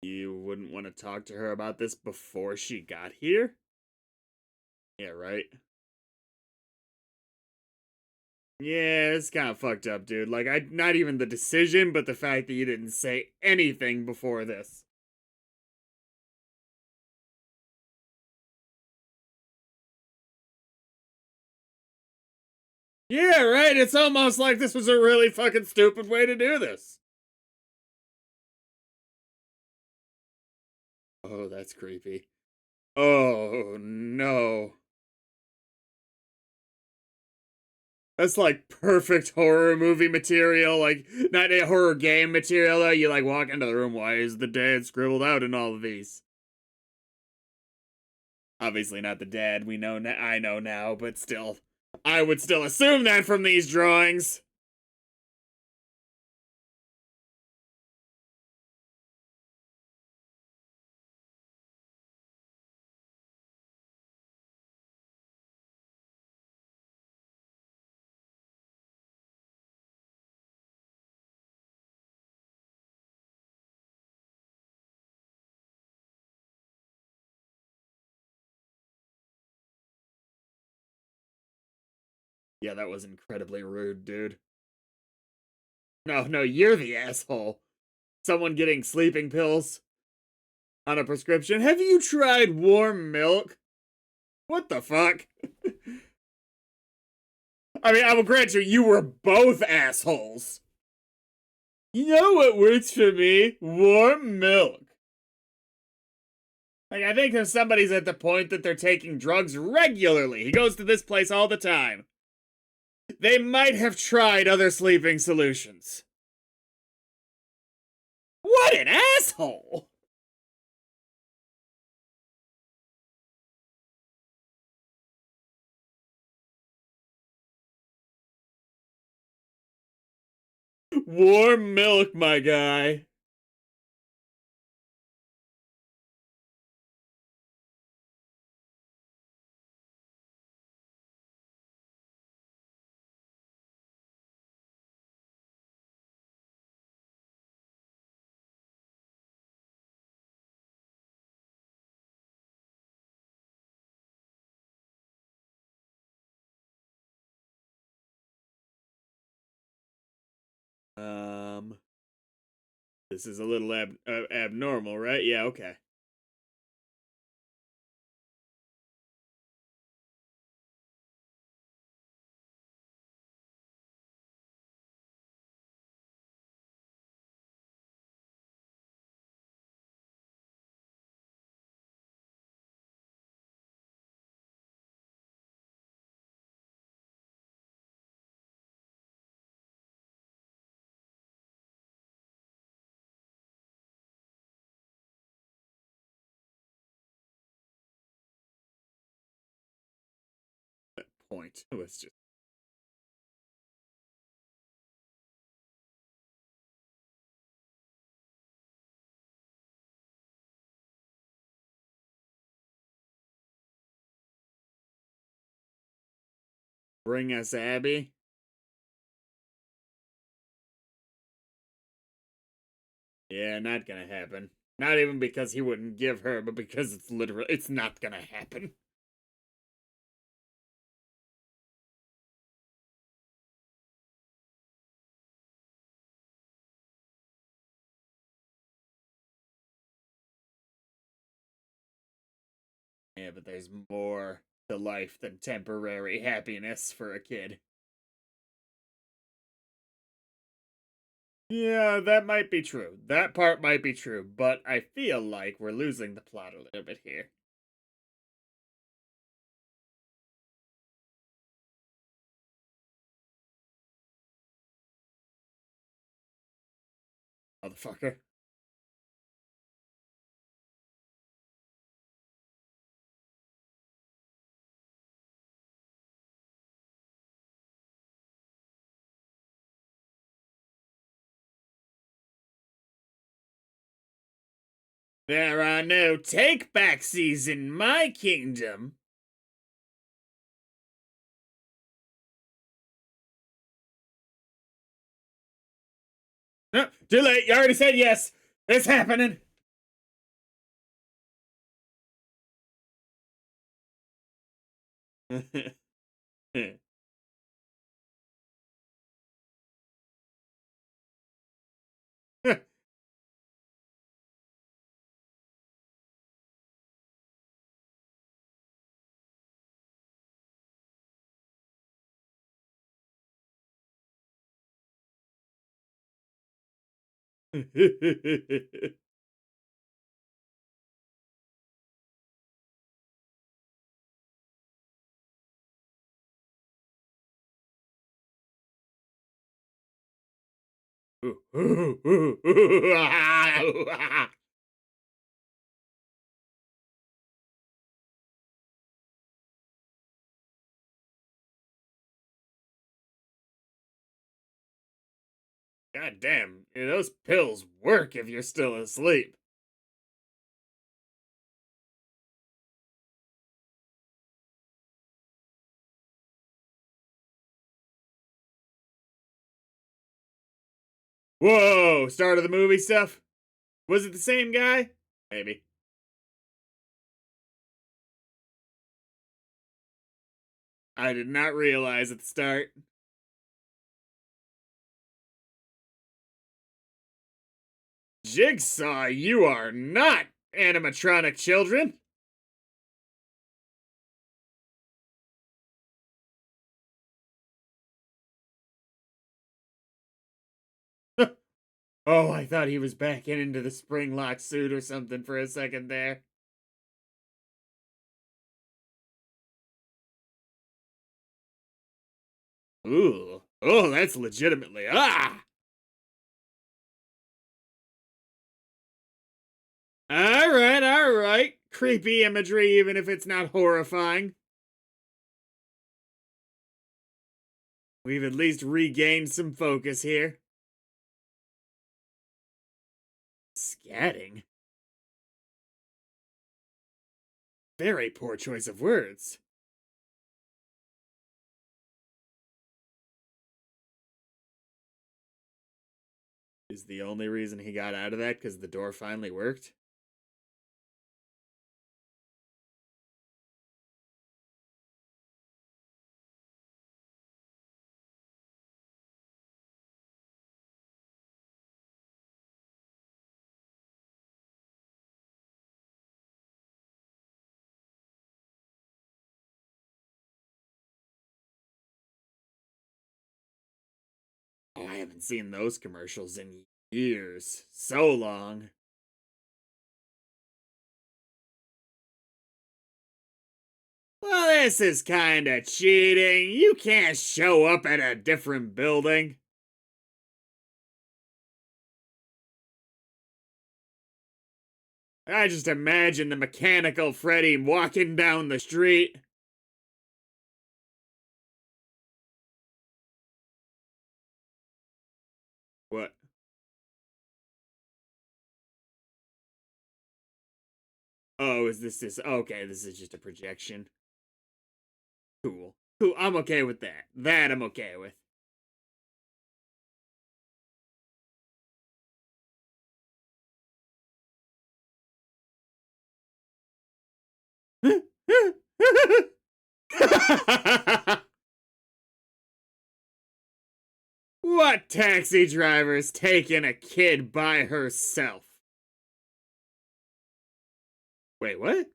You wouldn't want to talk to her about this before she got here? Yeah, right. Yeah, it's kind of fucked up, dude. Like, I not even the decision, but the fact that you didn't say anything before this. Yeah, right. It's almost like this was a really fucking stupid way to do this. Oh, that's creepy. Oh, no. That's like perfect horror movie material, like not a horror game material though. You like walk into the room, why is the dad scribbled out in all of these? Obviously not the dad we know I know now, but still. I would still assume that from these drawings. Yeah, that was incredibly rude, dude. No, you're the asshole. Someone getting sleeping pills on a prescription. Have you tried warm milk? What the fuck? I mean, I will grant you, you were both assholes. You know what works for me? Warm milk. Like, I think if somebody's at the point that they're taking drugs regularly, he goes to this place all the time, they might have tried other sleeping solutions. What an asshole! Warm milk, my guy. Um, this is a little abnormal, right? Yeah, okay. That point was just bring us Abby. Yeah, not gonna happen. Not even because he wouldn't give her, but because it's not gonna happen. Yeah, but there's more to life than temporary happiness for a kid. Yeah, that might be true. That part might be true, but I feel like we're losing the plot a little bit here. Motherfucker. There are no take-backsies in my kingdom. No, too late. You already said yes. It's happening. God damn, those pills work if you're still asleep. Whoa, start of the movie stuff? Was it the same guy? Maybe. I did not realize at the start. Jigsaw, you are not animatronic children! Oh, I thought he was backing into the spring lock suit or something for a second there. Ooh. Oh, that's legitimately. Ah! Alright, alright. Creepy imagery, even if it's not horrifying. We've at least regained some focus here. Scatting? Very poor choice of words. Is the only reason he got out of that because the door finally worked? Oh, I haven't seen those commercials in years. So long. Well, this is kinda cheating. You can't show up at a different building. I just imagine the mechanical Freddy walking down the street. What? Oh, is this? Okay, this is just a projection. Cool. Cool, I'm okay with that. That I'm okay with. What taxi driver's taking a kid by herself? Wait, what?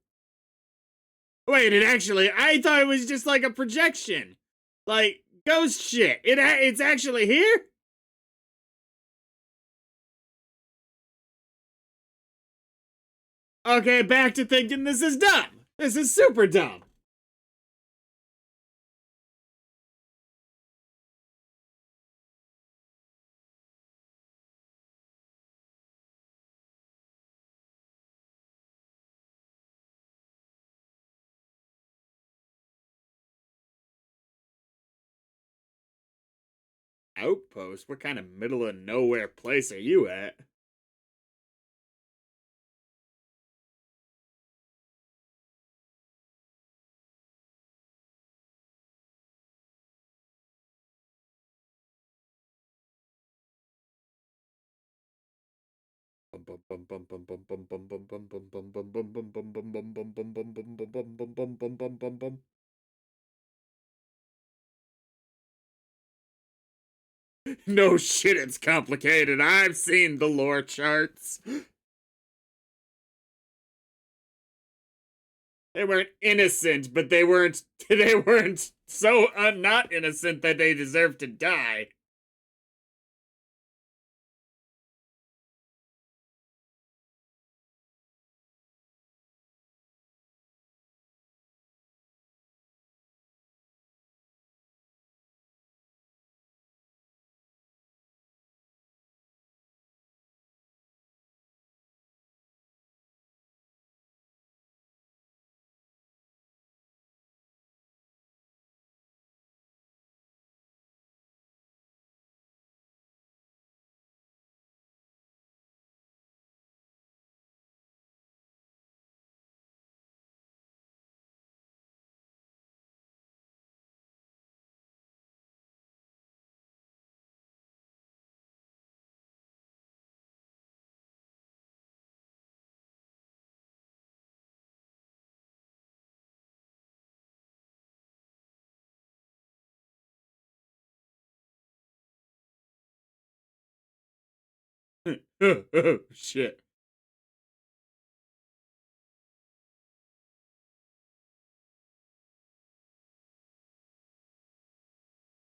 Wait, I thought it was just like a projection. Like, ghost shit. It's actually here? Okay, back to thinking this is dumb. This is super dumb. Outpost? What kind of middle of nowhere place are you at? No shit, it's complicated. I've seen the lore charts. They weren't innocent, but they weren't so not innocent that they deserve to die. Oh, shit.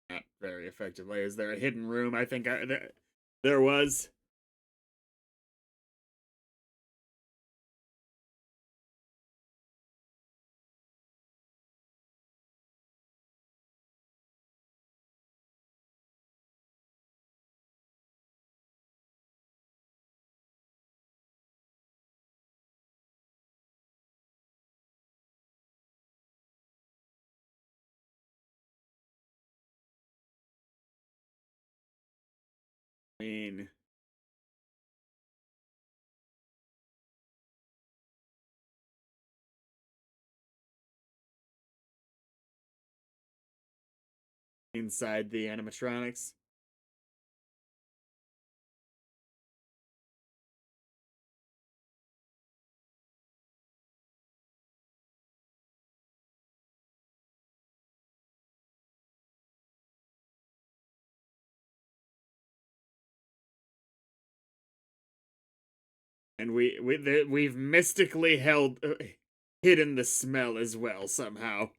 Not very effectively. Is there a hidden room? I think there was. I mean, inside the animatronics. And we've mystically held hidden the smell as well somehow.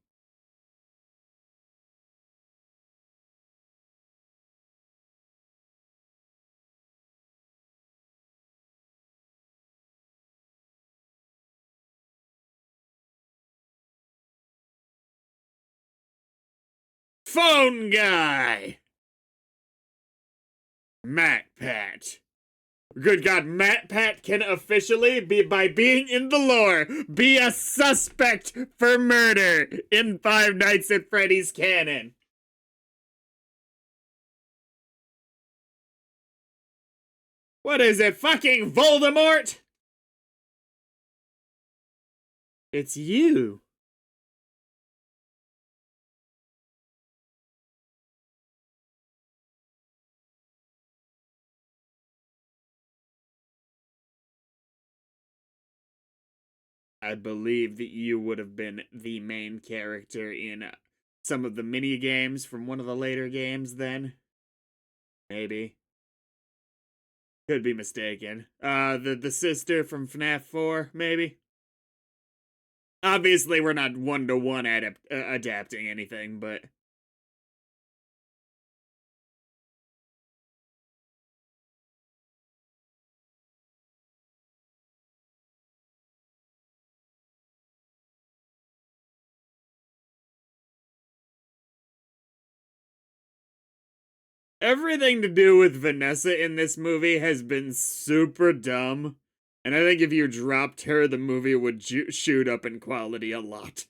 Phone guy! Matt Pat. Good God, Matt Pat can officially be, by being in the lore, be a suspect for murder in Five Nights at Freddy's canon. What is it, fucking Voldemort? It's you. I believe that you would have been the main character in some of the mini games from one of the later games then. Maybe. Could be mistaken. The sister from FNAF 4, maybe? Obviously, we're not one-to-one adapting anything, but... Everything to do with Vanessa in this movie has been super dumb. And I think if you dropped her, the movie would shoot up in quality a lot.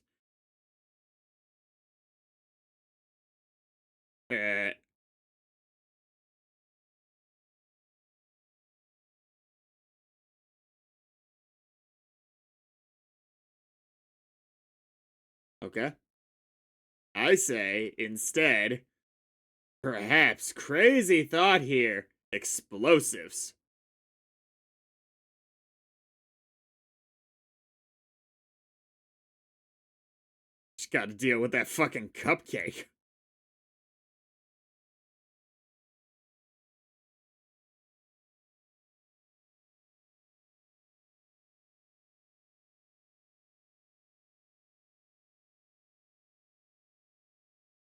Uh, okay. I say, instead, perhaps crazy thought here, explosives. Just gotta deal with that fucking cupcake.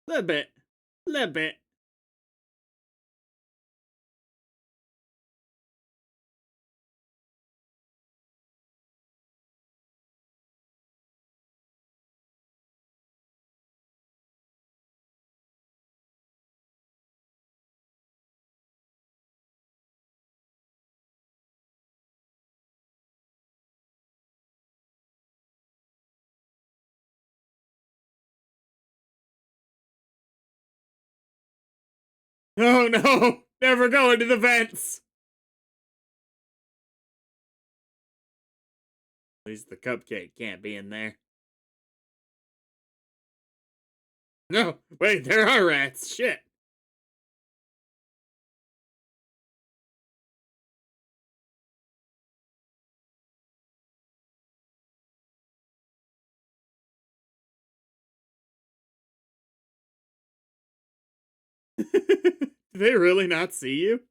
Little bit. Little bit. Oh no! Never go into the vents! At least the cupcake can't be in there. No, wait, there are rats. Shit. Did they really not see you?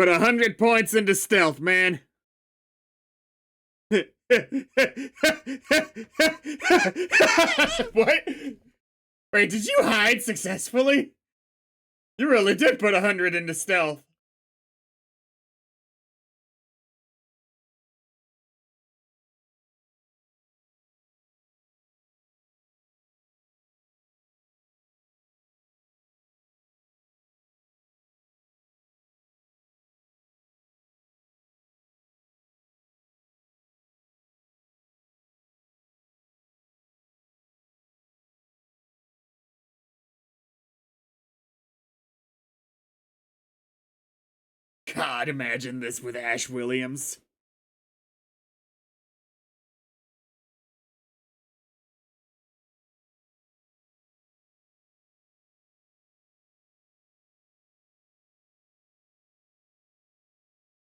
Put 100 points into stealth, man. What? Wait, did you hide successfully? You really did put 100 into stealth. God, imagine this with Ash Williams.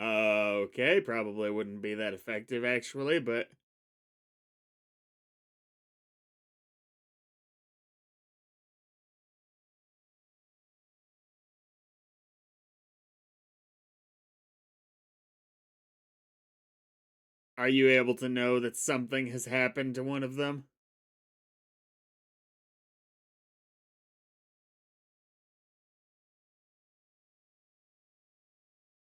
Okay, probably wouldn't be that effective actually, but are you able to know that something has happened to one of them?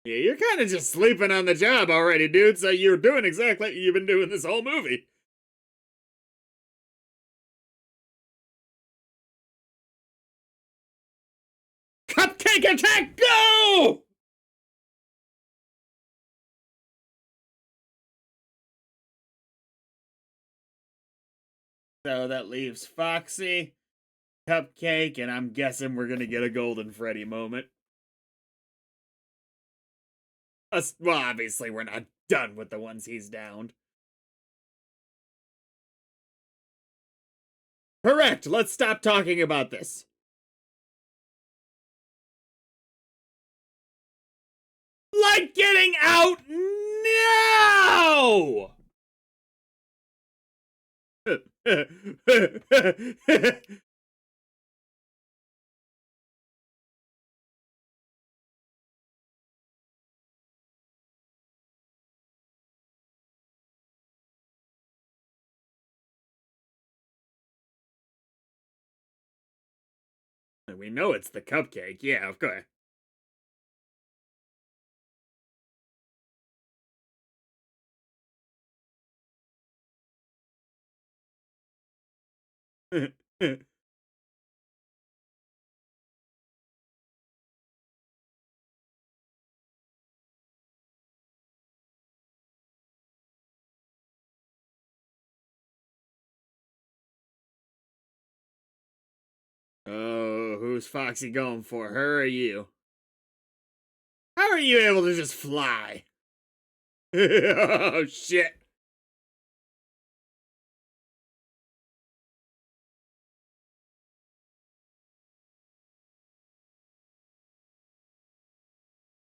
Yeah, you're kind of just sleeping on the job already, dude, so you're doing exactly what you've been doing this whole movie. Cupcake attack, go! So that leaves Foxy, Cupcake, and I'm guessing we're gonna get a Golden Freddy moment. Well, obviously, we're not done with the ones he's downed. Correct, let's stop talking about this. Like getting out now! We know it's the cupcake, yeah, of course. Oh, who's Foxy going for, her or you? How are you able to just fly? Oh, shit.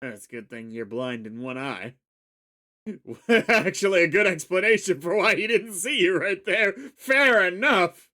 That's a good thing you're blind in one eye. Actually, a good explanation for why he didn't see you right there. Fair enough.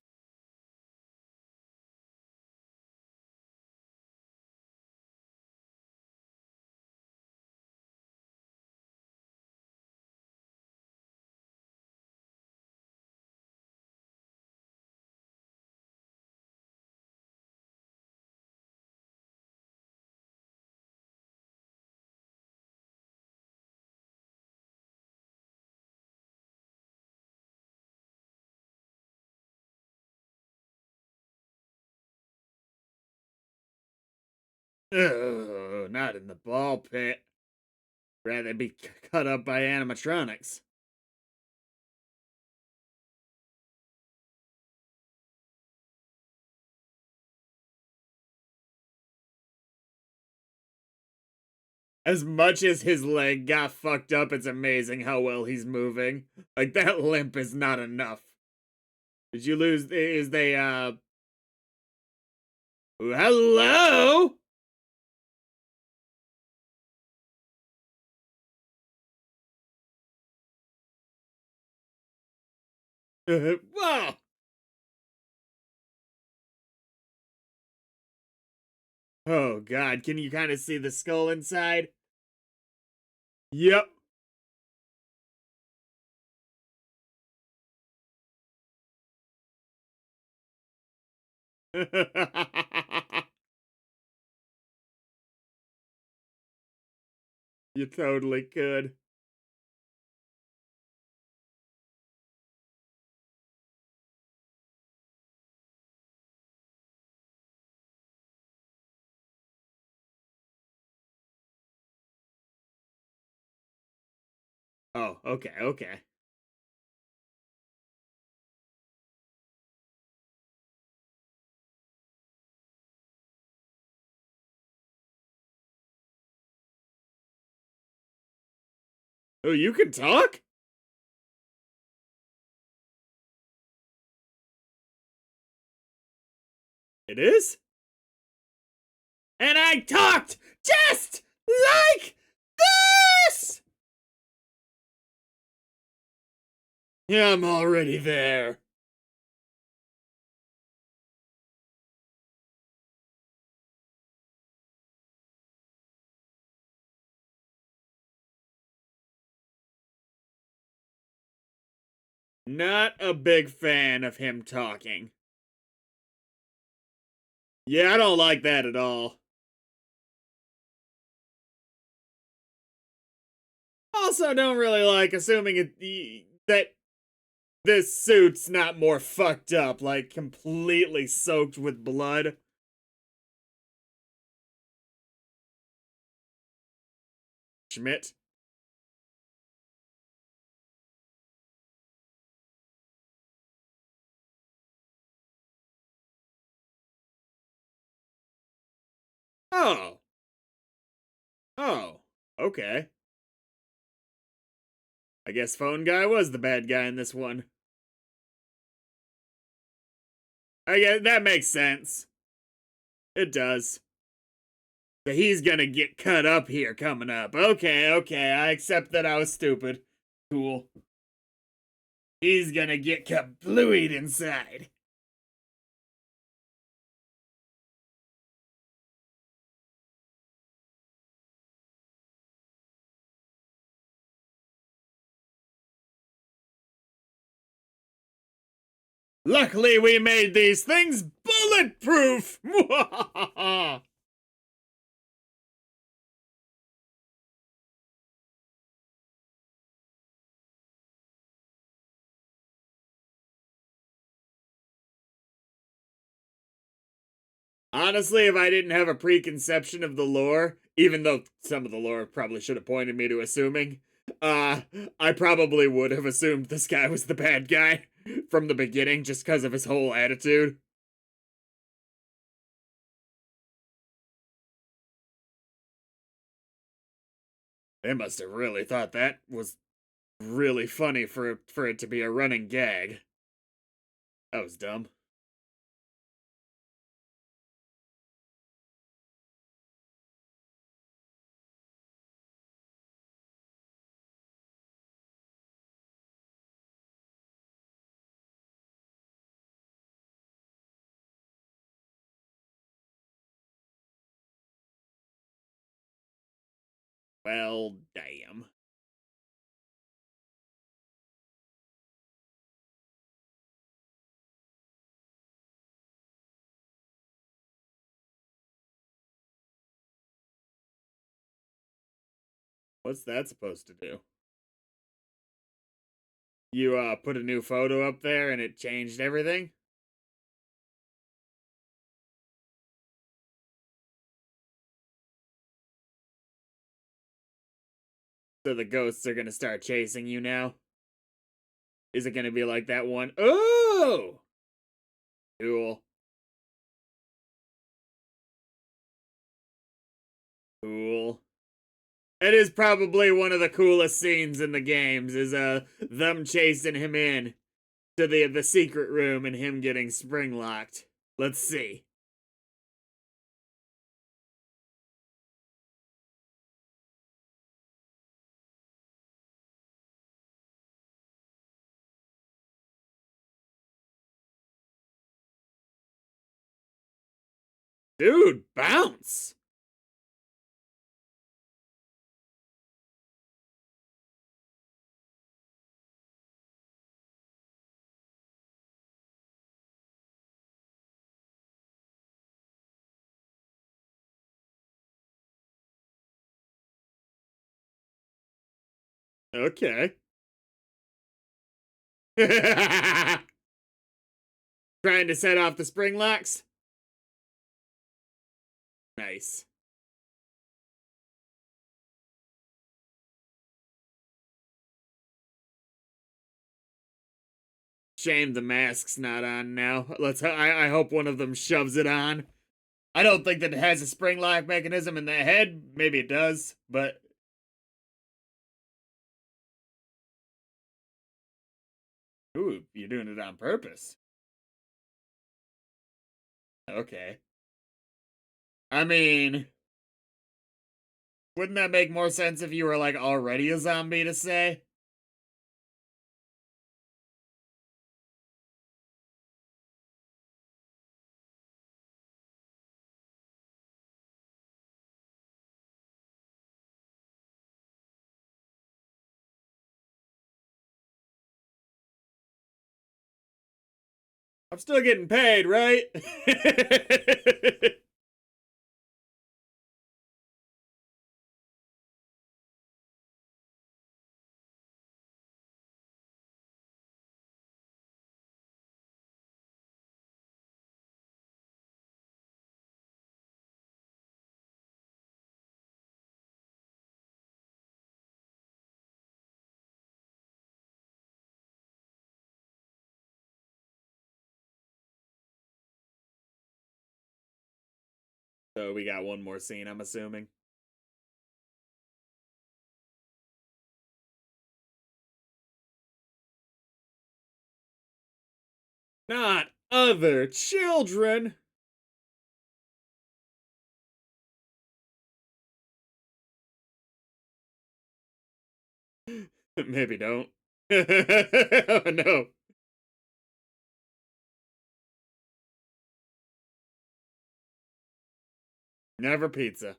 Ugh, not in the ball pit. Rather be cut up by animatronics. As much as his leg got fucked up, it's amazing how well he's moving. Like, that limp is not enough. Did you lose? Is they, hello? Whoa! Oh, God. Can you kind of see the skull inside? Yep. You totally could. Oh, okay, okay. Oh, you can talk? It is? And I talked just like this! Yeah, I'm already there. Not a big fan of him talking. Yeah, I don't like that at all. Also, don't really like assuming that this suit's not more fucked up, like completely soaked with blood. Schmidt. Oh. Oh. Okay. I guess Phone Guy was the bad guy in this one. I guess that makes sense. It does. So he's gonna get cut up here coming up. Okay, okay, I accept that I was stupid. Cool. He's gonna get kablooied inside. Luckily, we made these things bulletproof! Honestly, if I didn't have a preconception of the lore, even though some of the lore probably should have pointed me to assuming, uh, I probably would have assumed this guy was the bad guy from the beginning just because of his whole attitude. They must have really thought that was really funny for it to be a running gag. That was dumb. Well, damn. What's that supposed to do? You put a new photo up there and it changed everything? So the ghosts are gonna start chasing you now? Is it gonna be like that one? Oh! Cool. Cool. It is probably one of the coolest scenes in the games, is them chasing him in to the secret room and him getting spring locked. Let's see. Dude, bounce! Okay. Trying to set off the spring locks? Nice. Shame the mask's not on now. I hope one of them shoves it on. I don't think that it has a spring lock mechanism in the head. Maybe it does, but ooh, you're doing it on purpose. Okay. I mean, wouldn't that make more sense if you were like already a zombie to say? I'm still getting paid, right? So we got one more scene, I'm assuming. Not other children. Maybe don't. Oh no. Never pizza.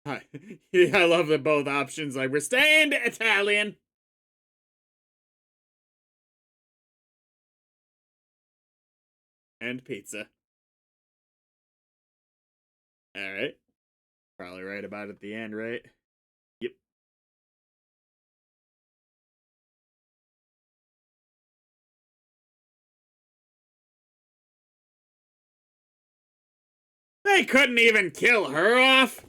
Hi. Yeah, I love that both options like we're staying Italian and pizza. All right. Probably right about at the end, right? Yep. They couldn't even kill her off.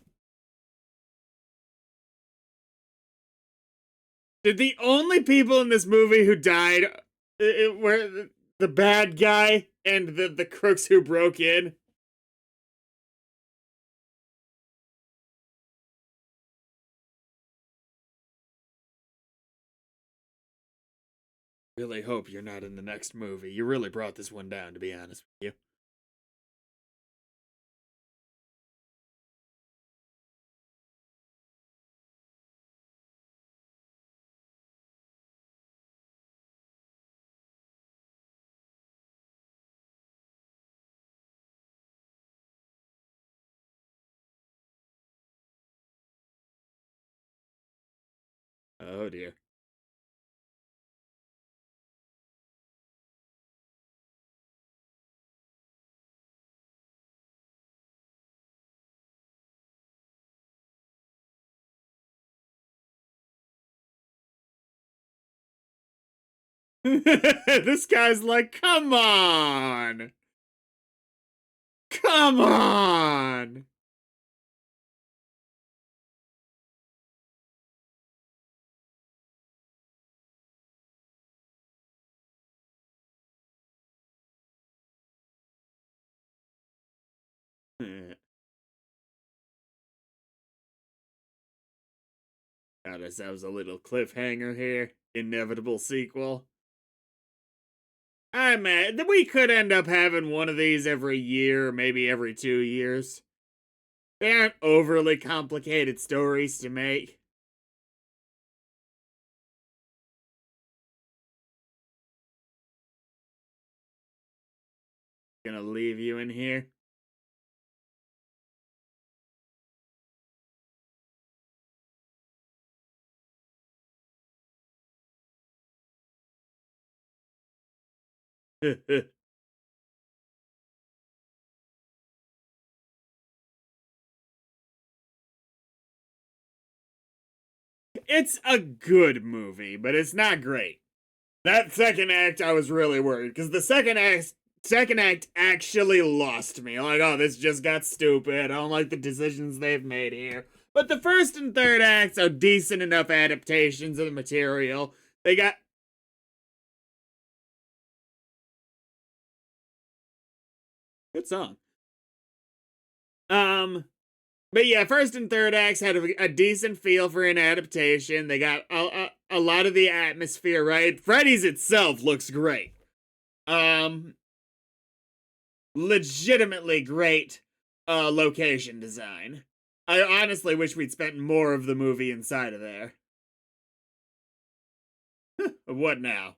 Did the only people in this movie who died were the bad guy and the crooks who broke in? Really hope you're not in the next movie. You really brought this one down, to be honest with you. Oh dear. This guy's like, come on! Come on! Got ourselves a little cliffhanger here. Inevitable sequel. I mean, we could end up having one of these every year, maybe every 2 years. They aren't overly complicated stories to make. Gonna leave you in here. it's a good movie, but it's not great. That second act, I was really worried because the second act actually lost me. Like, oh, this just got stupid. I don't like the decisions they've made here. But the first and third acts are decent enough adaptations of the material. They got good song. Um, but yeah, first and third acts had a decent feel for an adaptation. They got a lot of the atmosphere right. Freddy's itself looks great. Um, Legitimately great location design. I honestly wish we'd spent more of the movie inside of there. What now?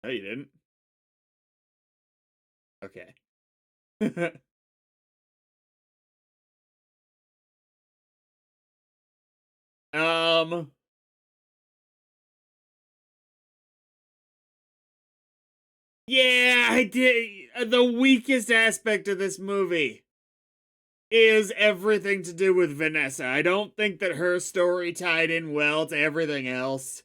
No, you didn't. Okay. um. Yeah, I did. The weakest aspect of this movie is everything to do with Vanessa. I don't think that her story tied in well to everything else.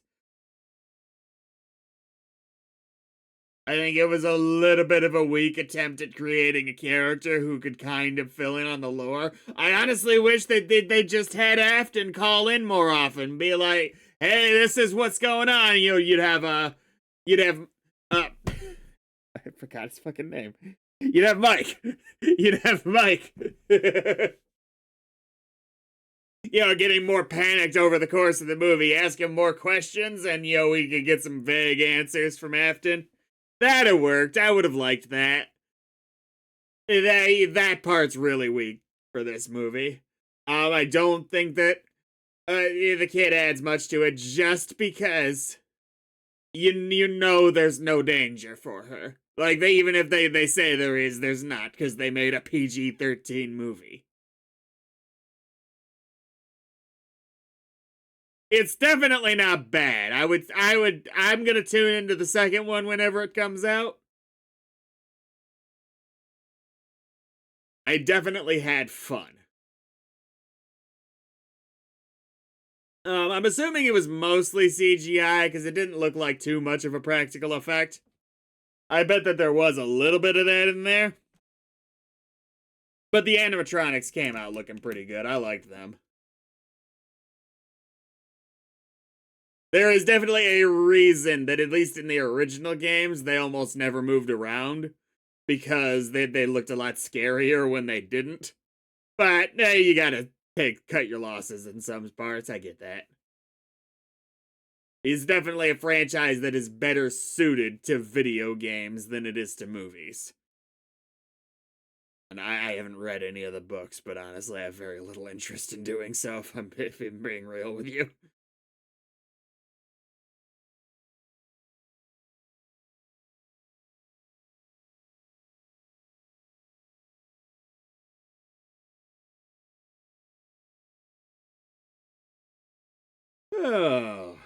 I think it was a little bit of a weak attempt at creating a character who could kind of fill in on the lore. I honestly wish that they just had Afton call in more often, be like, "Hey, this is what's going on." You know, you'd have, I forgot his fucking name. You'd have Mike. You'd have Mike. Getting more panicked over the course of the movie, ask him more questions, and we could get some vague answers from Afton. That'd have worked. I would have liked that. That part's really weak for this movie. I don't think that the kid adds much to it just because you know there's no danger for her. Like even if they say there is, there's not because they made a PG-13 movie. It's definitely not bad. I'm gonna tune into the second one whenever it comes out. I definitely had fun. I'm assuming it was mostly CGI because it didn't look like too much of a practical effect. I bet that there was a little bit of that in there. But the animatronics came out looking pretty good. I liked them. There is definitely a reason that, at least in the original games, they almost never moved around. Because they looked a lot scarier when they didn't. But you gotta cut your losses in some parts. I get that. He's definitely a franchise that is better suited to video games than it is to movies. And I haven't read any of the books, but honestly, I have very little interest in doing so, if I'm being real with you. Oh.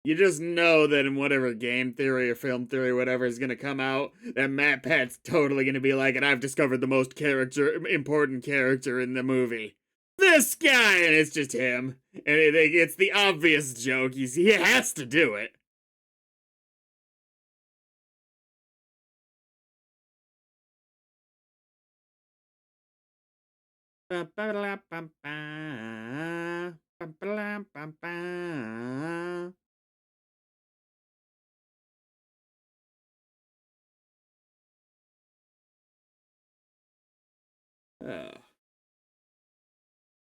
You just know that in whatever game theory or film theory, whatever is gonna come out, that Matt Pat's totally gonna be like, and I've discovered the most important character in the movie. This guy, and it's just him. And it's the obvious joke. He has to do it. Oh.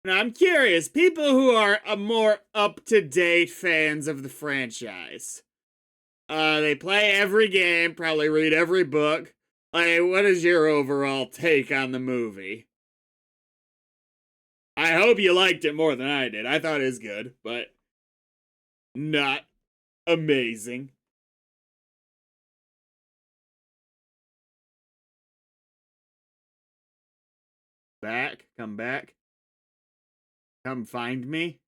Now, I'm curious, people who are more up-to-date fans of the franchise, they play every game, probably read every book. Like, what is your overall take on the movie? I hope you liked it more than I did. I thought it was good, but not amazing. Come back, come find me.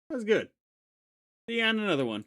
That was good. See you on another one.